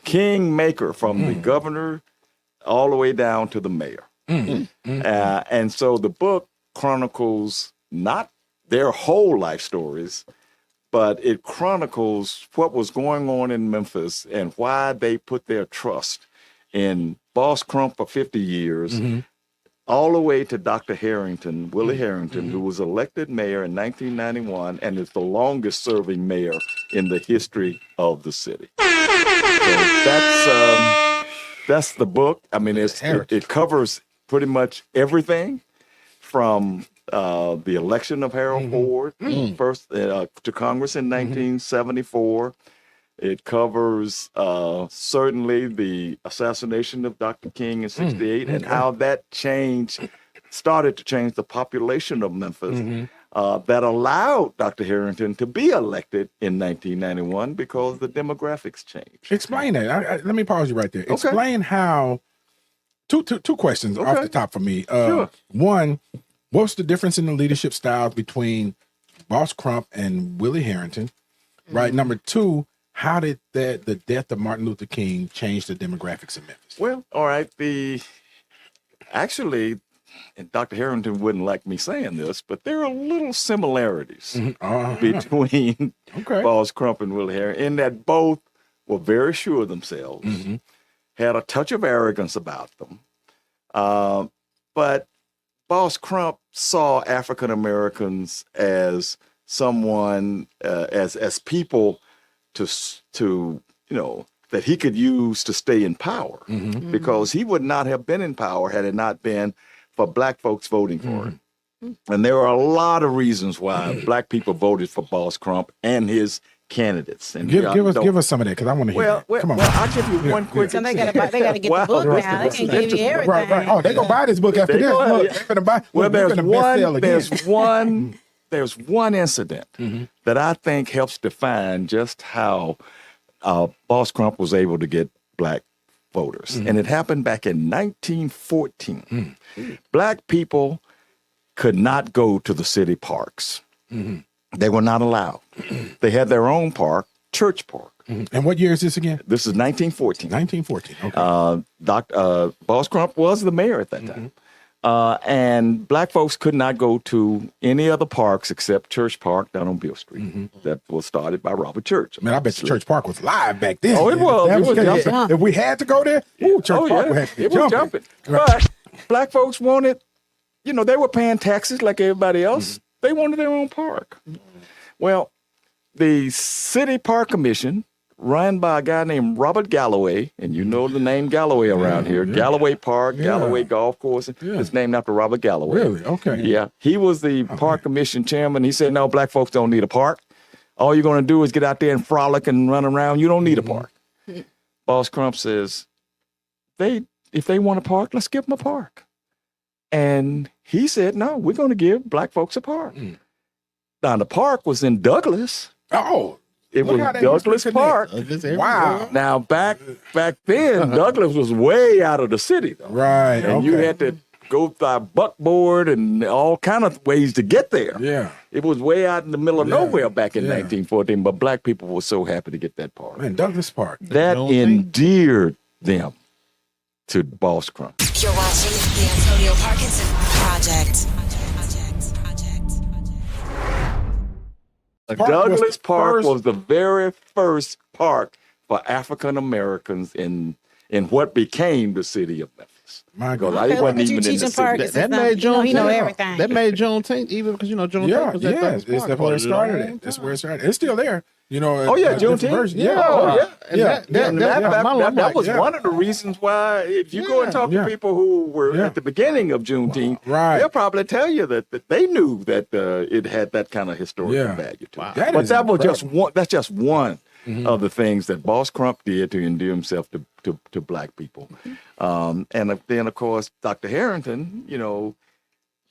Kingmaker from the governor all the way down to the mayor. And so the book chronicles not their whole life stories, but it chronicles what was going on in Memphis and why they put their trust in Boss Crump for 50 years, all the way to Dr. Harrington, Willie Harrington, who was elected mayor in 1991 and is the longest serving mayor in the history of the city. So that's the book. I mean, it covers pretty much everything from the election of Harold Ford first to Congress in 1974. It covers certainly the assassination of Dr. King in 68 and how that started to change the population of Memphis that allowed Dr. Harrington to be elected in 1991 because the demographics changed. Explain that. Let me pause you right there. Explain how. Two questions off the top for me. Sure. One, what's the difference in the leadership styles between Boss Crump and Willie Harrington? Right. Number two, how did the death of Martin Luther King change the demographics in Memphis? Well, all right. Actually, and Dr. Harrington wouldn't like me saying this, but there are little similarities between Boss Crump and Willie Harrington in that both were very sure of themselves, had a touch of arrogance about them. But Boss Crump saw African Americans as someone, as people to that he could use to stay in power, because he would not have been in power had it not been for Black folks voting for him. And there are a lot of reasons why Black people voted for Boss Crump and his candidates. And give us some of that, because I want to hear that. Come on. Well, I'll give you one quick. So they got to get the book now. They can give you everything. Right. Oh, they gonna buy this book after this. Look, they gonna buy. Well, there's one incident that I think helps define just how Boss Crump was able to get Black voters. And it happened back in 1914. Black people could not go to the city parks. They were not allowed. They had their own park, Church Park. And what year is this again? This is 1914. 1914. Okay. Boss Crump was the mayor at that time. And Black folks could not go to any other parks except Church Park down on Beale Street. That was started by Robert Church. I mean, I bet the Church Park was live back then. Oh, it was. It was jumping. If we had to go there, Church Park had to be was jumping. But Black folks wanted, they were paying taxes like everybody else. They wanted their own park. Well, the City Park Commission, run by a guy named Robert Galloway, and you know the name Galloway around here. Galloway Park, Galloway Golf Course. It's named after Robert Galloway. Really? Okay. Yeah. He was the Park Commission chairman. He said, no, Black folks don't need a park. All you're going to do is get out there and frolic and run around. You don't need a park. Boss Crump says, if they want a park, let's give them a park. And he said, no, we're going to give Black folks a park. Now, the park was in Douglas. Oh, it was Douglas Park. Wow. Now, back then, Douglas was way out of the city, though. Right. And you had to go by buckboard and all kind of ways to get there. Yeah. It was way out in the middle of nowhere back in 1914, but Black people were so happy to get that park. Man, Douglas Park. That endeared them to Boss Crump. You're watching the Antonio Parkinson Project. Douglas Park was the very first park for African Americans in what became the city of Memphis. My God. I wasn't even in the city. That made Juneteenth. He know everything. That made Juneteenth, even because Juneteenth was at Douglas Park. That's where it started. That's where it started. It's still there. Juneteenth. That was one of the reasons why, if you go and talk to people who were at the beginning of Juneteenth, they'll probably tell you that they knew that it had that kind of historical value to it. But that was just one. That's just one of the things that Boss Crump did to endear himself to Black people. And then, of course, Dr. Harrington,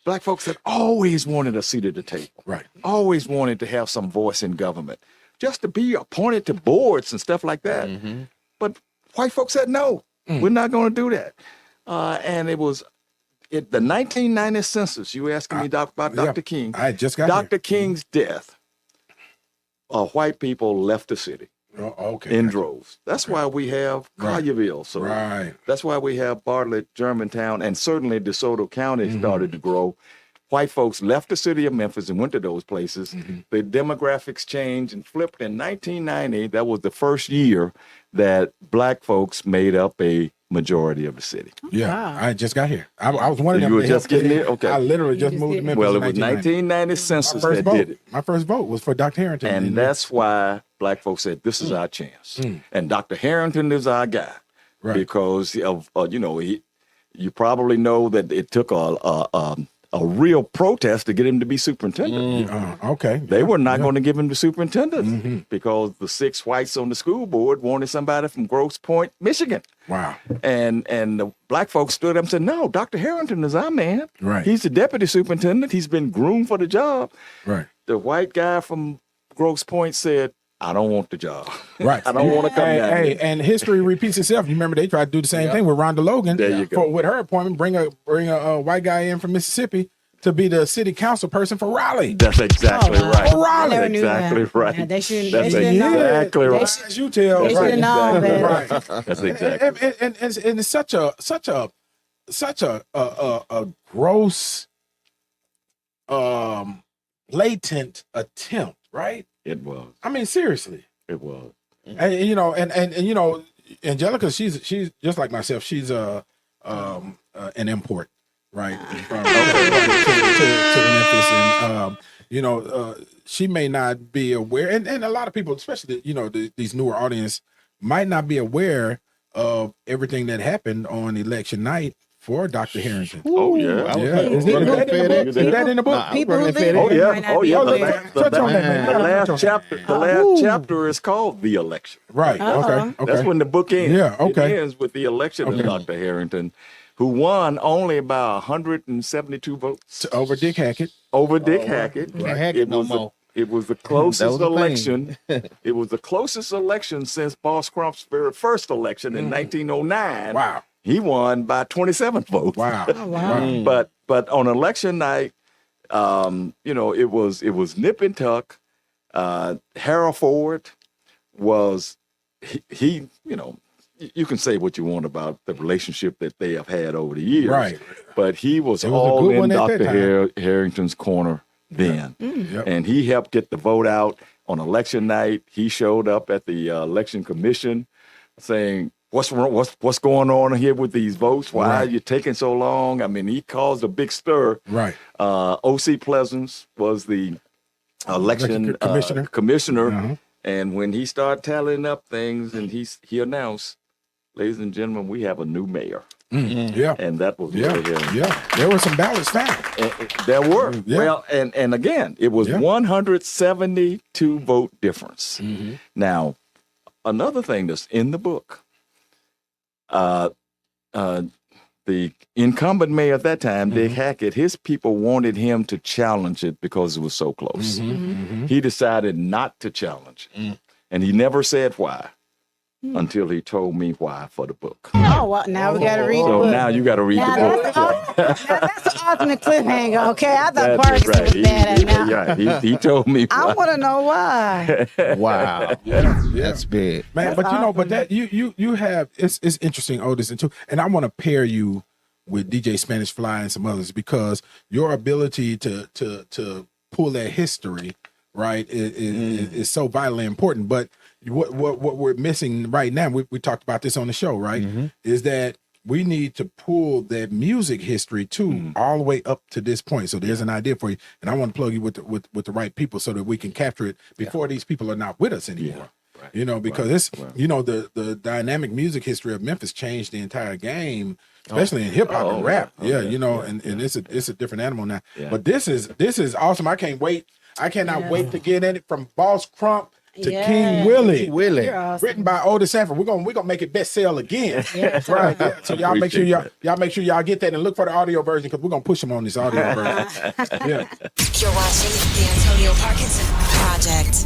Black folks had always wanted a seat at the table. Right. Always wanted to have some voice in government, just to be appointed to boards and stuff like that. But white folks said, no, we're not going to do that. And it was the 1990 census. You asking me about Dr. King. I just got Dr. King's death. White people left the city in droves. That's why we have Collierville. So that's why we have Bartlett, Germantown, and certainly DeSoto County started to grow. White folks left the city of Memphis and went to those places. The demographics changed and flipped. In 1990, that was the first year that Black folks made up a majority of the city. Yeah, I just got here. I was one of them. You were just getting here? Okay. I literally just moved to Memphis. Well, it was 1990 census that did it. My first vote was for Dr. Harrington. And that's why Black folks said, this is our chance. And Dr. Harrington is our guy. Because of, you probably know that it took a a real protest to get him to be superintendent. Okay. They were not going to give him the superintendent because the 6 whites on the school board wanted somebody from Grosse Pointe, Michigan. Wow. And the black folks stood up and said, no, Dr. Harrington is our man. Right. He's the deputy superintendent. He's been groomed for the job. Right. The white guy from Grosse Pointe said, I don't want the job. Right. I don't want to come down Hey, here. and history repeats itself. You remember they tried to do the same thing with Rhonda Logan. There you go. With her appointment, bring a white guy in from Mississippi to be the city council person for Raleigh. That's exactly wow. right. For Raleigh. never knew Exactly that. right. Yeah, they shouldn't. That's They shouldn't know. exactly right. As you tell. They should have known better. Right. That's exactly. And it's such a gross, latent attempt, right? It was. I mean, seriously. It was. And you know, and you know, Angelika, she's just like myself. She's an import, right? From, to Memphis, and you know, she may not be aware, and a lot of people, especially these newer audience, might not be aware of everything that happened on election night for Dr. Harrington. Oh yeah. Is that in the book? People who live Oh there yeah. might not Oh be yeah. aware. Touch on that, man. The last chapter. The last chapter is called "The Election." Right. Okay. That's when the book ends. Yeah, okay. It ends with the election of Dr. Harrington, who won only by 172 votes over Dick Hackett. over Dick Hackett. Can't hack it no more. It was the closest was the thing. election. It was the closest election since Boss Crump's very first election in 1909. Wow. He won by 27 votes. Wow. Oh, wow. But on election night, it was nip and tuck. Harold Ford was he. You can say what you want about the relationship that they have had over the years, Right. But he was It was a all good in one at that Dr. Harrington's corner then, Yep. and he helped get the vote out on election night. He showed up at the election commission, saying, "What's wrong? What's going on here with these votes? Why are you taking so long?" I mean, he caused a big stir. Right. O.C. Pleasance was the election commissioner. And when he started tallying up things, and he announced, "Ladies and gentlemen, we have a new mayor." Yeah. And that was Yeah. really him. Yeah. There were some ballots found. There were. Yeah. Well, and again, it was 172 vote difference. Now, another thing that's in the book, the incumbent mayor at that time, Dick Hackett, his people wanted him to challenge it because it was so close. He decided not to challenge it. And he never said why until he told me why for the book. Oh, well, now we got to read the So book. now you got to read Now the book. that's the ultimate cliffhanger, okay? I thought That's Parkinson right. was bad at now. He told me I why. want to know why. Wow. That's big. Man, That's but awesome. that you have it's interesting, Otis, and I want to pair you with DJ Spanish Fly and some others because your ability to pull that history, right, is so vitally important. But what we're missing right now, we talked about this on the show, right, is that we need to pull that music history too, all the way up to this point. So there's an idea for you, and I want to plug you with the right people so that we can capture it before these people are not with us anymore. Right. Because it's the dynamic music history of Memphis changed the entire game, especially in hip hop and rap. And it's a different animal now. Yeah. But this is awesome. I can't wait. I cannot wait to get in it from Boss Crump to King Willie. You're awesome. Written by Otis Sanford. We're gonna make it best sell again. That's right. Yeah. So y'all make sure Appreciate y'all make sure y'all get that and look for the audio version because we're gonna push them on this audio version. Yeah. You're watching the Antonio Parkinson Project.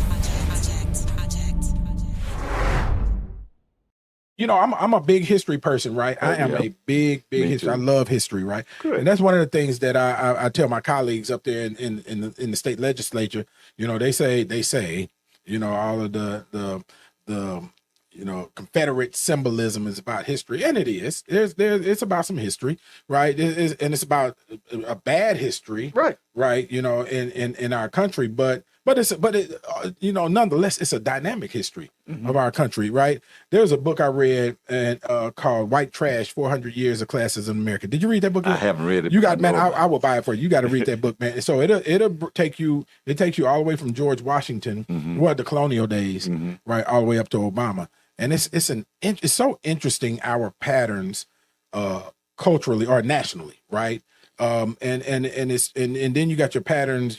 I'm a big history person, right? I am a big history. Too. I love history, right? Good. And that's one of the things that I tell my colleagues up there in the state legislature. They say, all of the Confederate symbolism is about history, and it is. It's about some history, right? And it's about a bad history, right? In our country, but nonetheless, it's a dynamic history of our country, right? There's a book I read and called "White Trash: 400 Years of Classism in America." Did you read that book yet? I haven't read it. You got, man. I will buy it for you. You got to read that book, man. So it'll take you. It takes you all the way from George Washington, the colonial days, right, all the way up to Obama. And it's so interesting our patterns culturally or nationally, right? And then you got your patterns,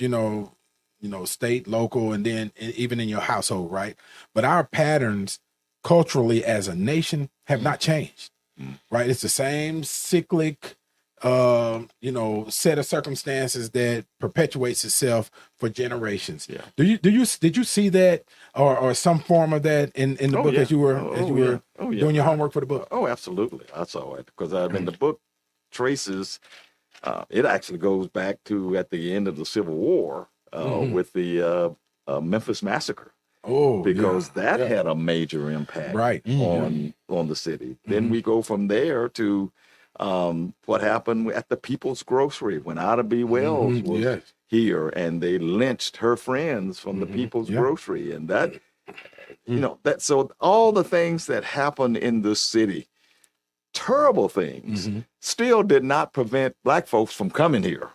state, local, and then even in your household, right? But our patterns culturally as a nation have not changed, right? It's the same cyclic, set of circumstances that perpetuates itself for generations. Yeah. Did you see that or some form of that in the book as you were doing your homework for the book? Oh, absolutely. I saw it because the book traces. It actually goes back to at the end of the Civil War with the Memphis massacre. Oh, because that had a major impact on the city. Then we go from there to what happened at the People's Grocery when Ida B. Wells was here, and they lynched her friends from the People's Grocery, and that, so all the things that happened in the city, terrible things, still did not prevent Black folks from coming here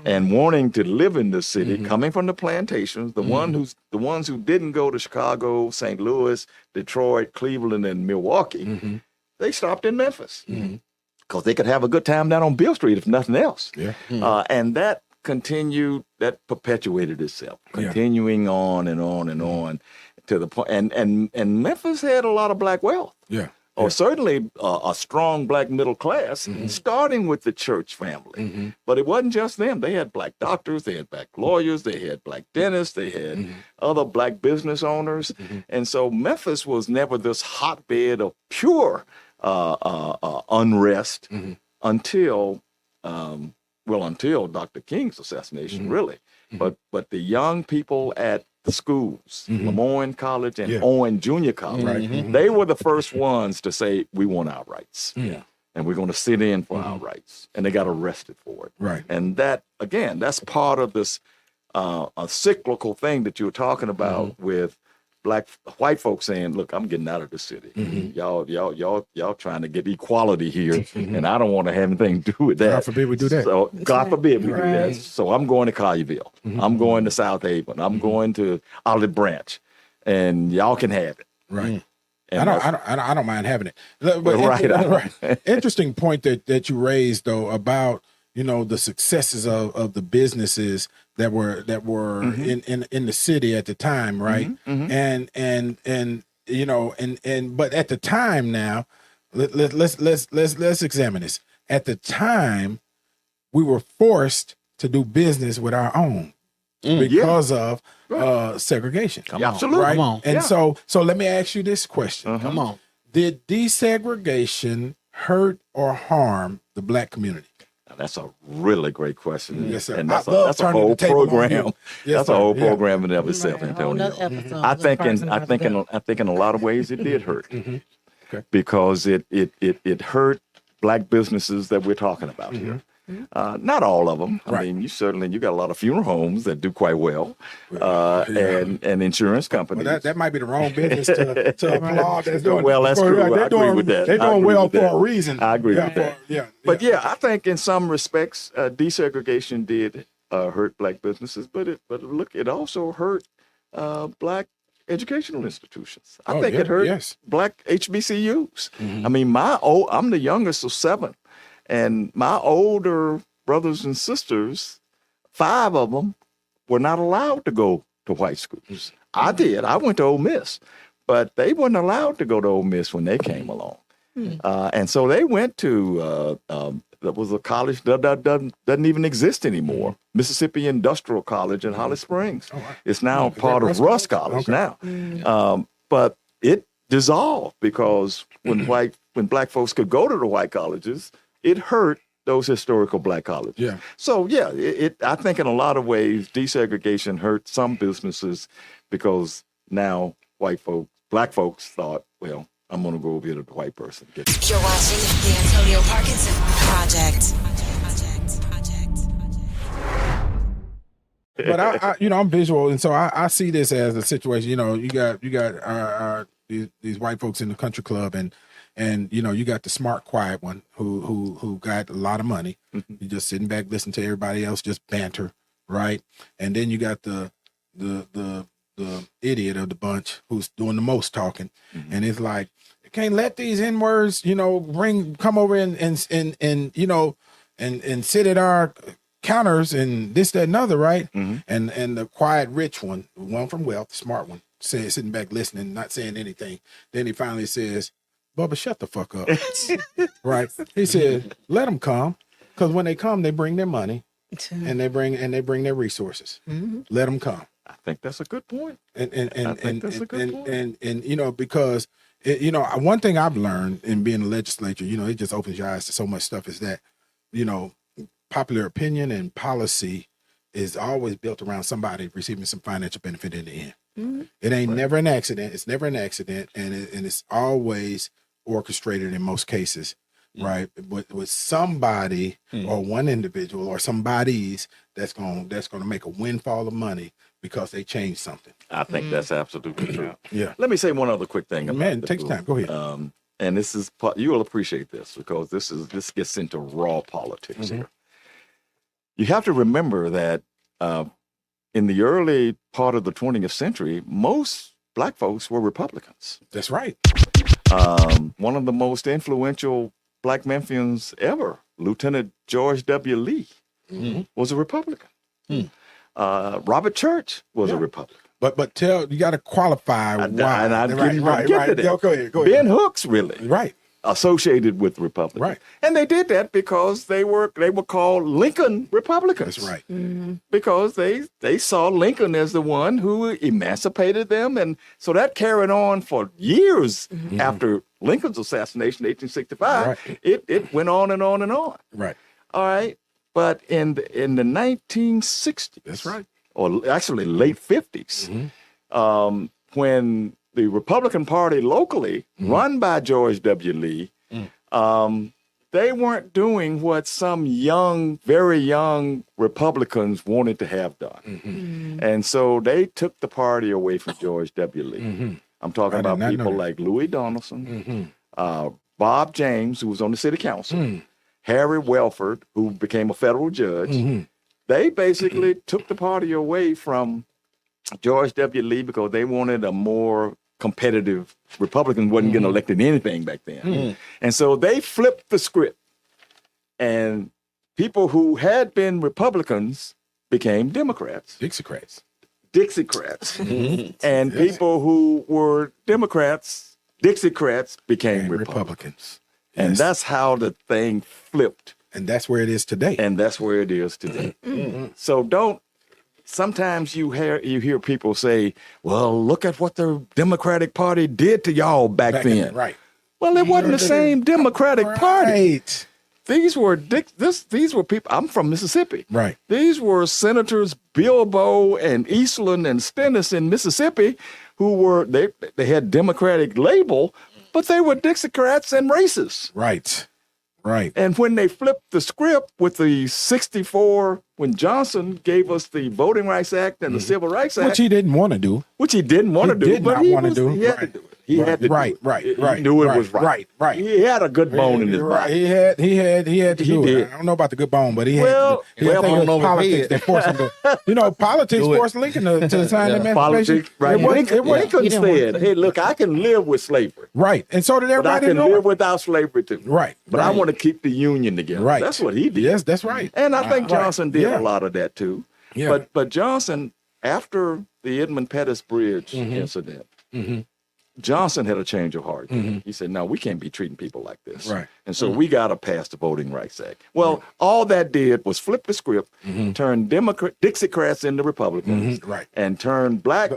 and wanting to live in the city, coming from the plantations, the ones who didn't go to Chicago, St. Louis, Detroit, Cleveland, and Milwaukee. They stopped in Memphis because they could have a good time down on Beale Street if nothing else. And that continued, that perpetuated itself, continuing on and on and on to the point. And Memphis had a lot of Black wealth. Or certainly a strong Black middle class, starting with the church family. But it wasn't just them. They had Black doctors, they had Black lawyers, they had Black dentists, they had other Black business owners. And so Memphis was never this hotbed of pure unrest until Dr. King's assassination, really. But the young people at the schools, Lemoyne College and Owen Junior College, they were the first ones to say, we want our rights. And we're going to sit in for our rights. And they got arrested for it. And that, again, that's part of this a cyclical thing that you were talking about with white folks saying, look, I'm getting out of the city. Y'all trying to get equality here, and I don't want to have anything to do with that. God forbid we do that. So God forbid we do that. So I'm going to Collierville. I'm going to South Haven. I'm going to Olive Branch, and y'all can have it. And I don't mind having it. But interesting point that you raised though about the successes of the businesses that were in the city at the time, right? And but at the time now, let's examine this. At the time, we were forced to do business with our own because of segregation. Absolutely. Right? Come on. And so let me ask you this question. Come on. Did desegregation hurt or harm the Black community? That's a really great question. Yes, sir. And that's a whole program. That's a whole program in of itself, Right. Antonio. I think in a lot of ways it did hurt. Because it hurt Black businesses that we're talking about here. Not all of them. I mean, you got a lot of funeral homes that do quite well, and insurance companies. Well, that might be the wrong business to applaud. That's doing well, that's true. I agree with that. They're doing well for a reason. I agree with that. But I think in some respects, desegregation did hurt Black businesses, but it also hurt Black educational institutions. I think it hurt Black HBCUs. I mean, I'm the youngest of 7. And my older brothers and sisters, 5 of them were not allowed to go to white schools. I did. I went to Ole Miss, but they weren't allowed to go to Ole Miss when they came along. And so they went to, that was a college that doesn't even exist anymore, Mississippi Industrial College in Holly Springs. It's now part of Russ College now. But it dissolved because when Black folks could go to the white colleges, it hurt those historical Black colleges. So I think in a lot of ways, desegregation hurt some businesses because now Black folks thought, well, I'm going to go over here to the white person. You're watching the Antonio Parkinson Project. But I'm visual, and so I see this as a situation. You got these white folks in the country club, and you got the smart, quiet one who got a lot of money. You just sitting back, listening to everybody else just banter, right? And then you got the idiot of the bunch who's doing the most talking, and it's like, you can't let these N-words, come over and and sit at our counters and this, that, and other, right? And the quiet, rich one, the one from wealth, the smart one, sitting back listening, not saying anything. Then he finally says, Bubba, shut the fuck up. Right? He said, let them come. Because when they come, they bring their money and they bring their resources. Let them come. I think that's a good point. And that's a good point. you know, because one thing I've learned in being a legislature, you know, it just opens your eyes to so much stuff, is that, you know, popular opinion and policy is always built around somebody receiving some financial benefit in the end. It ain't never an accident. It's never an accident, and it's always orchestrated in most cases, right? With somebody or one individual or somebody's that's gonna make a windfall of money because they changed something. I think that's absolutely true. Yeah. Let me say one other quick thing. Man, it takes time. Go ahead. And this is you will appreciate this because this gets into raw politics here. You have to remember that in the early part of the 20th century, most black folks were Republicans. That's right. One of the most influential black Memphians ever, Lieutenant George W. Lee, was a Republican. Robert Church was a Republican. But you got to qualify why. And I'm getting right. to that. Go ahead. Ben Hooks really Right. associated with Republicans. Right. And they did that because they were called Lincoln Republicans. That's right. Because they saw Lincoln as the one who emancipated them. And so that carried on for years after Lincoln's assassination in 1865. Right. It went on and on and on. Right. All right. But in the 1960s. That's right. Or actually late 50s, when the Republican Party locally, run by George W. Lee, they weren't doing what some very young Republicans wanted to have done. And so they took the party away from George W. Lee. I'm talking about people like Louis Donaldson, Bob James, who was on the city council, Harry Welford, who became a federal judge. They basically took the party away from George W. Lee because they wanted a more competitive Republican. Wasn't getting elected anything back then. And so they flipped the script. And people who had been Republicans became Democrats. Dixiecrats. And people who were Democrats, Dixiecrats, became Republicans. And that's how the thing flipped. And that's where it is today. So sometimes you hear people say, well, look at what the Democratic Party did to y'all back then. Right. Well, it wasn't the same Democratic Party. Right. These were people. I'm from Mississippi. Right. These were Senators Bilbo and Eastland and Stennis in Mississippi, who were they had Democratic label, but they were Dixiecrats and racists. Right. Right. And when they flipped the script with the 64, when Johnson gave us the Voting Rights Act and the Civil Rights Act. Which he didn't want to do. He did not want to do it. He had to do it. He had to do it. He knew it was right. Right. He had a good bone in his body. He had to do it. I don't know about the good bone, but he had to do it. Well, politics that forced him to, politics forced Lincoln to sign the Emancipation. Politics, right. Lincoln said, hey, look, I can live with slavery. Right. And so did everybody. But I can live without slavery too. Right. But I want to keep the Union together. Right. That's what he did. Yes, that's right. And I think Johnson did a lot of that too. Yeah. But Johnson, after the Edmund Pettus Bridge incident, Johnson had a change of heart. He said, no, we can't be treating people like this. Right. And so we got to pass the Voting Rights Act. Well, all that did was flip the script, turn Dixiecrats into Republicans, and turn black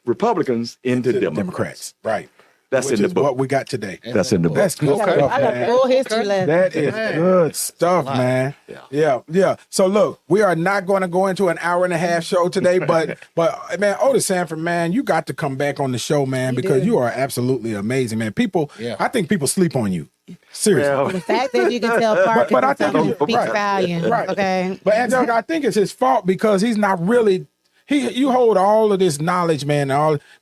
Republicans into Democrats. Right. That's Which in the is book. what we got today. That's in the book. That's good stuff, I got man. full history lesson. That is good stuff, man. Yeah. So look, we are not going to go into an hour and a half show today, but man, Otis Sanford, man, you got to come back on the show, man, because you are absolutely amazing, man. I think people sleep on you. Seriously. The fact that you can tell Parkinson but I think speaks volume. Right. Okay. But Angelika, I think it's his fault because he's not really. You hold all of this knowledge, man.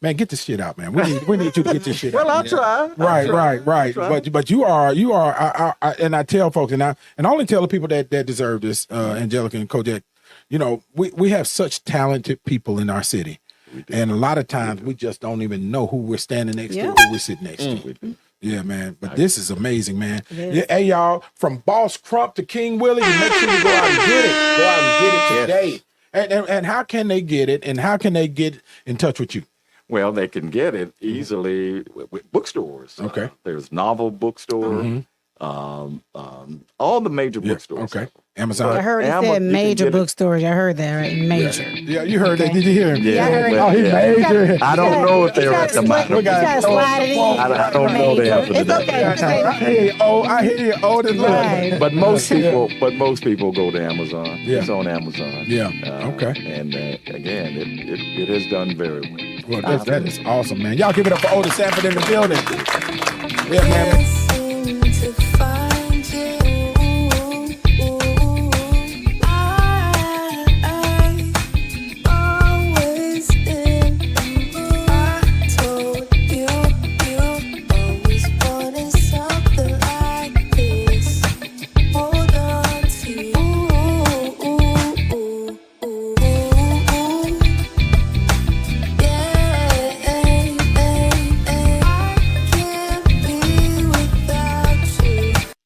Get this shit out, man. We need you to get this shit out. Well, I'll try. Right. But you are. And I tell folks, and I only tell the people that deserve this, Angelika and Kojak. We have such talented people in our city, and a lot of times we just don't even know who we're standing next to, who we're sitting next to. Yeah, man. But this is amazing, man. is. Yeah, hey, y'all, from Boss Crump to King Willie, you make sure you go out and get it. Go out and get it today. And how can they get it? And how can they get in touch with you? Well, they can get it easily with bookstores. Okay. There's Novel Bookstore, all the major bookstores. Okay. Amazon. I heard he Amazon, said you can major get it. bookstores. I heard that, right? Major. Yeah, you heard that. Did you hear him? Yeah, I heard well, Oh, he major. I don't know if they're at the You minor. gotta slide it in. I don't know the answer to It's that. okay. I hear you. Oh, I hear you. Oh, this Right. But most people go to Amazon. Yeah. It's on Amazon. Yeah. Okay. And again, it has done very well. Well, that is awesome, man. Y'all give it up for Otis Sanford in the building. Yeah, man.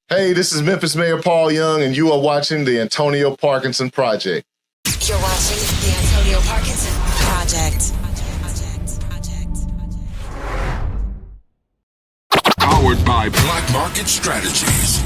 Hey, this is Memphis Mayor Paul Young, and you are watching the Antonio Parkinson Project. You're watching the Antonio Parkinson Project. Powered by Black Market Strategies.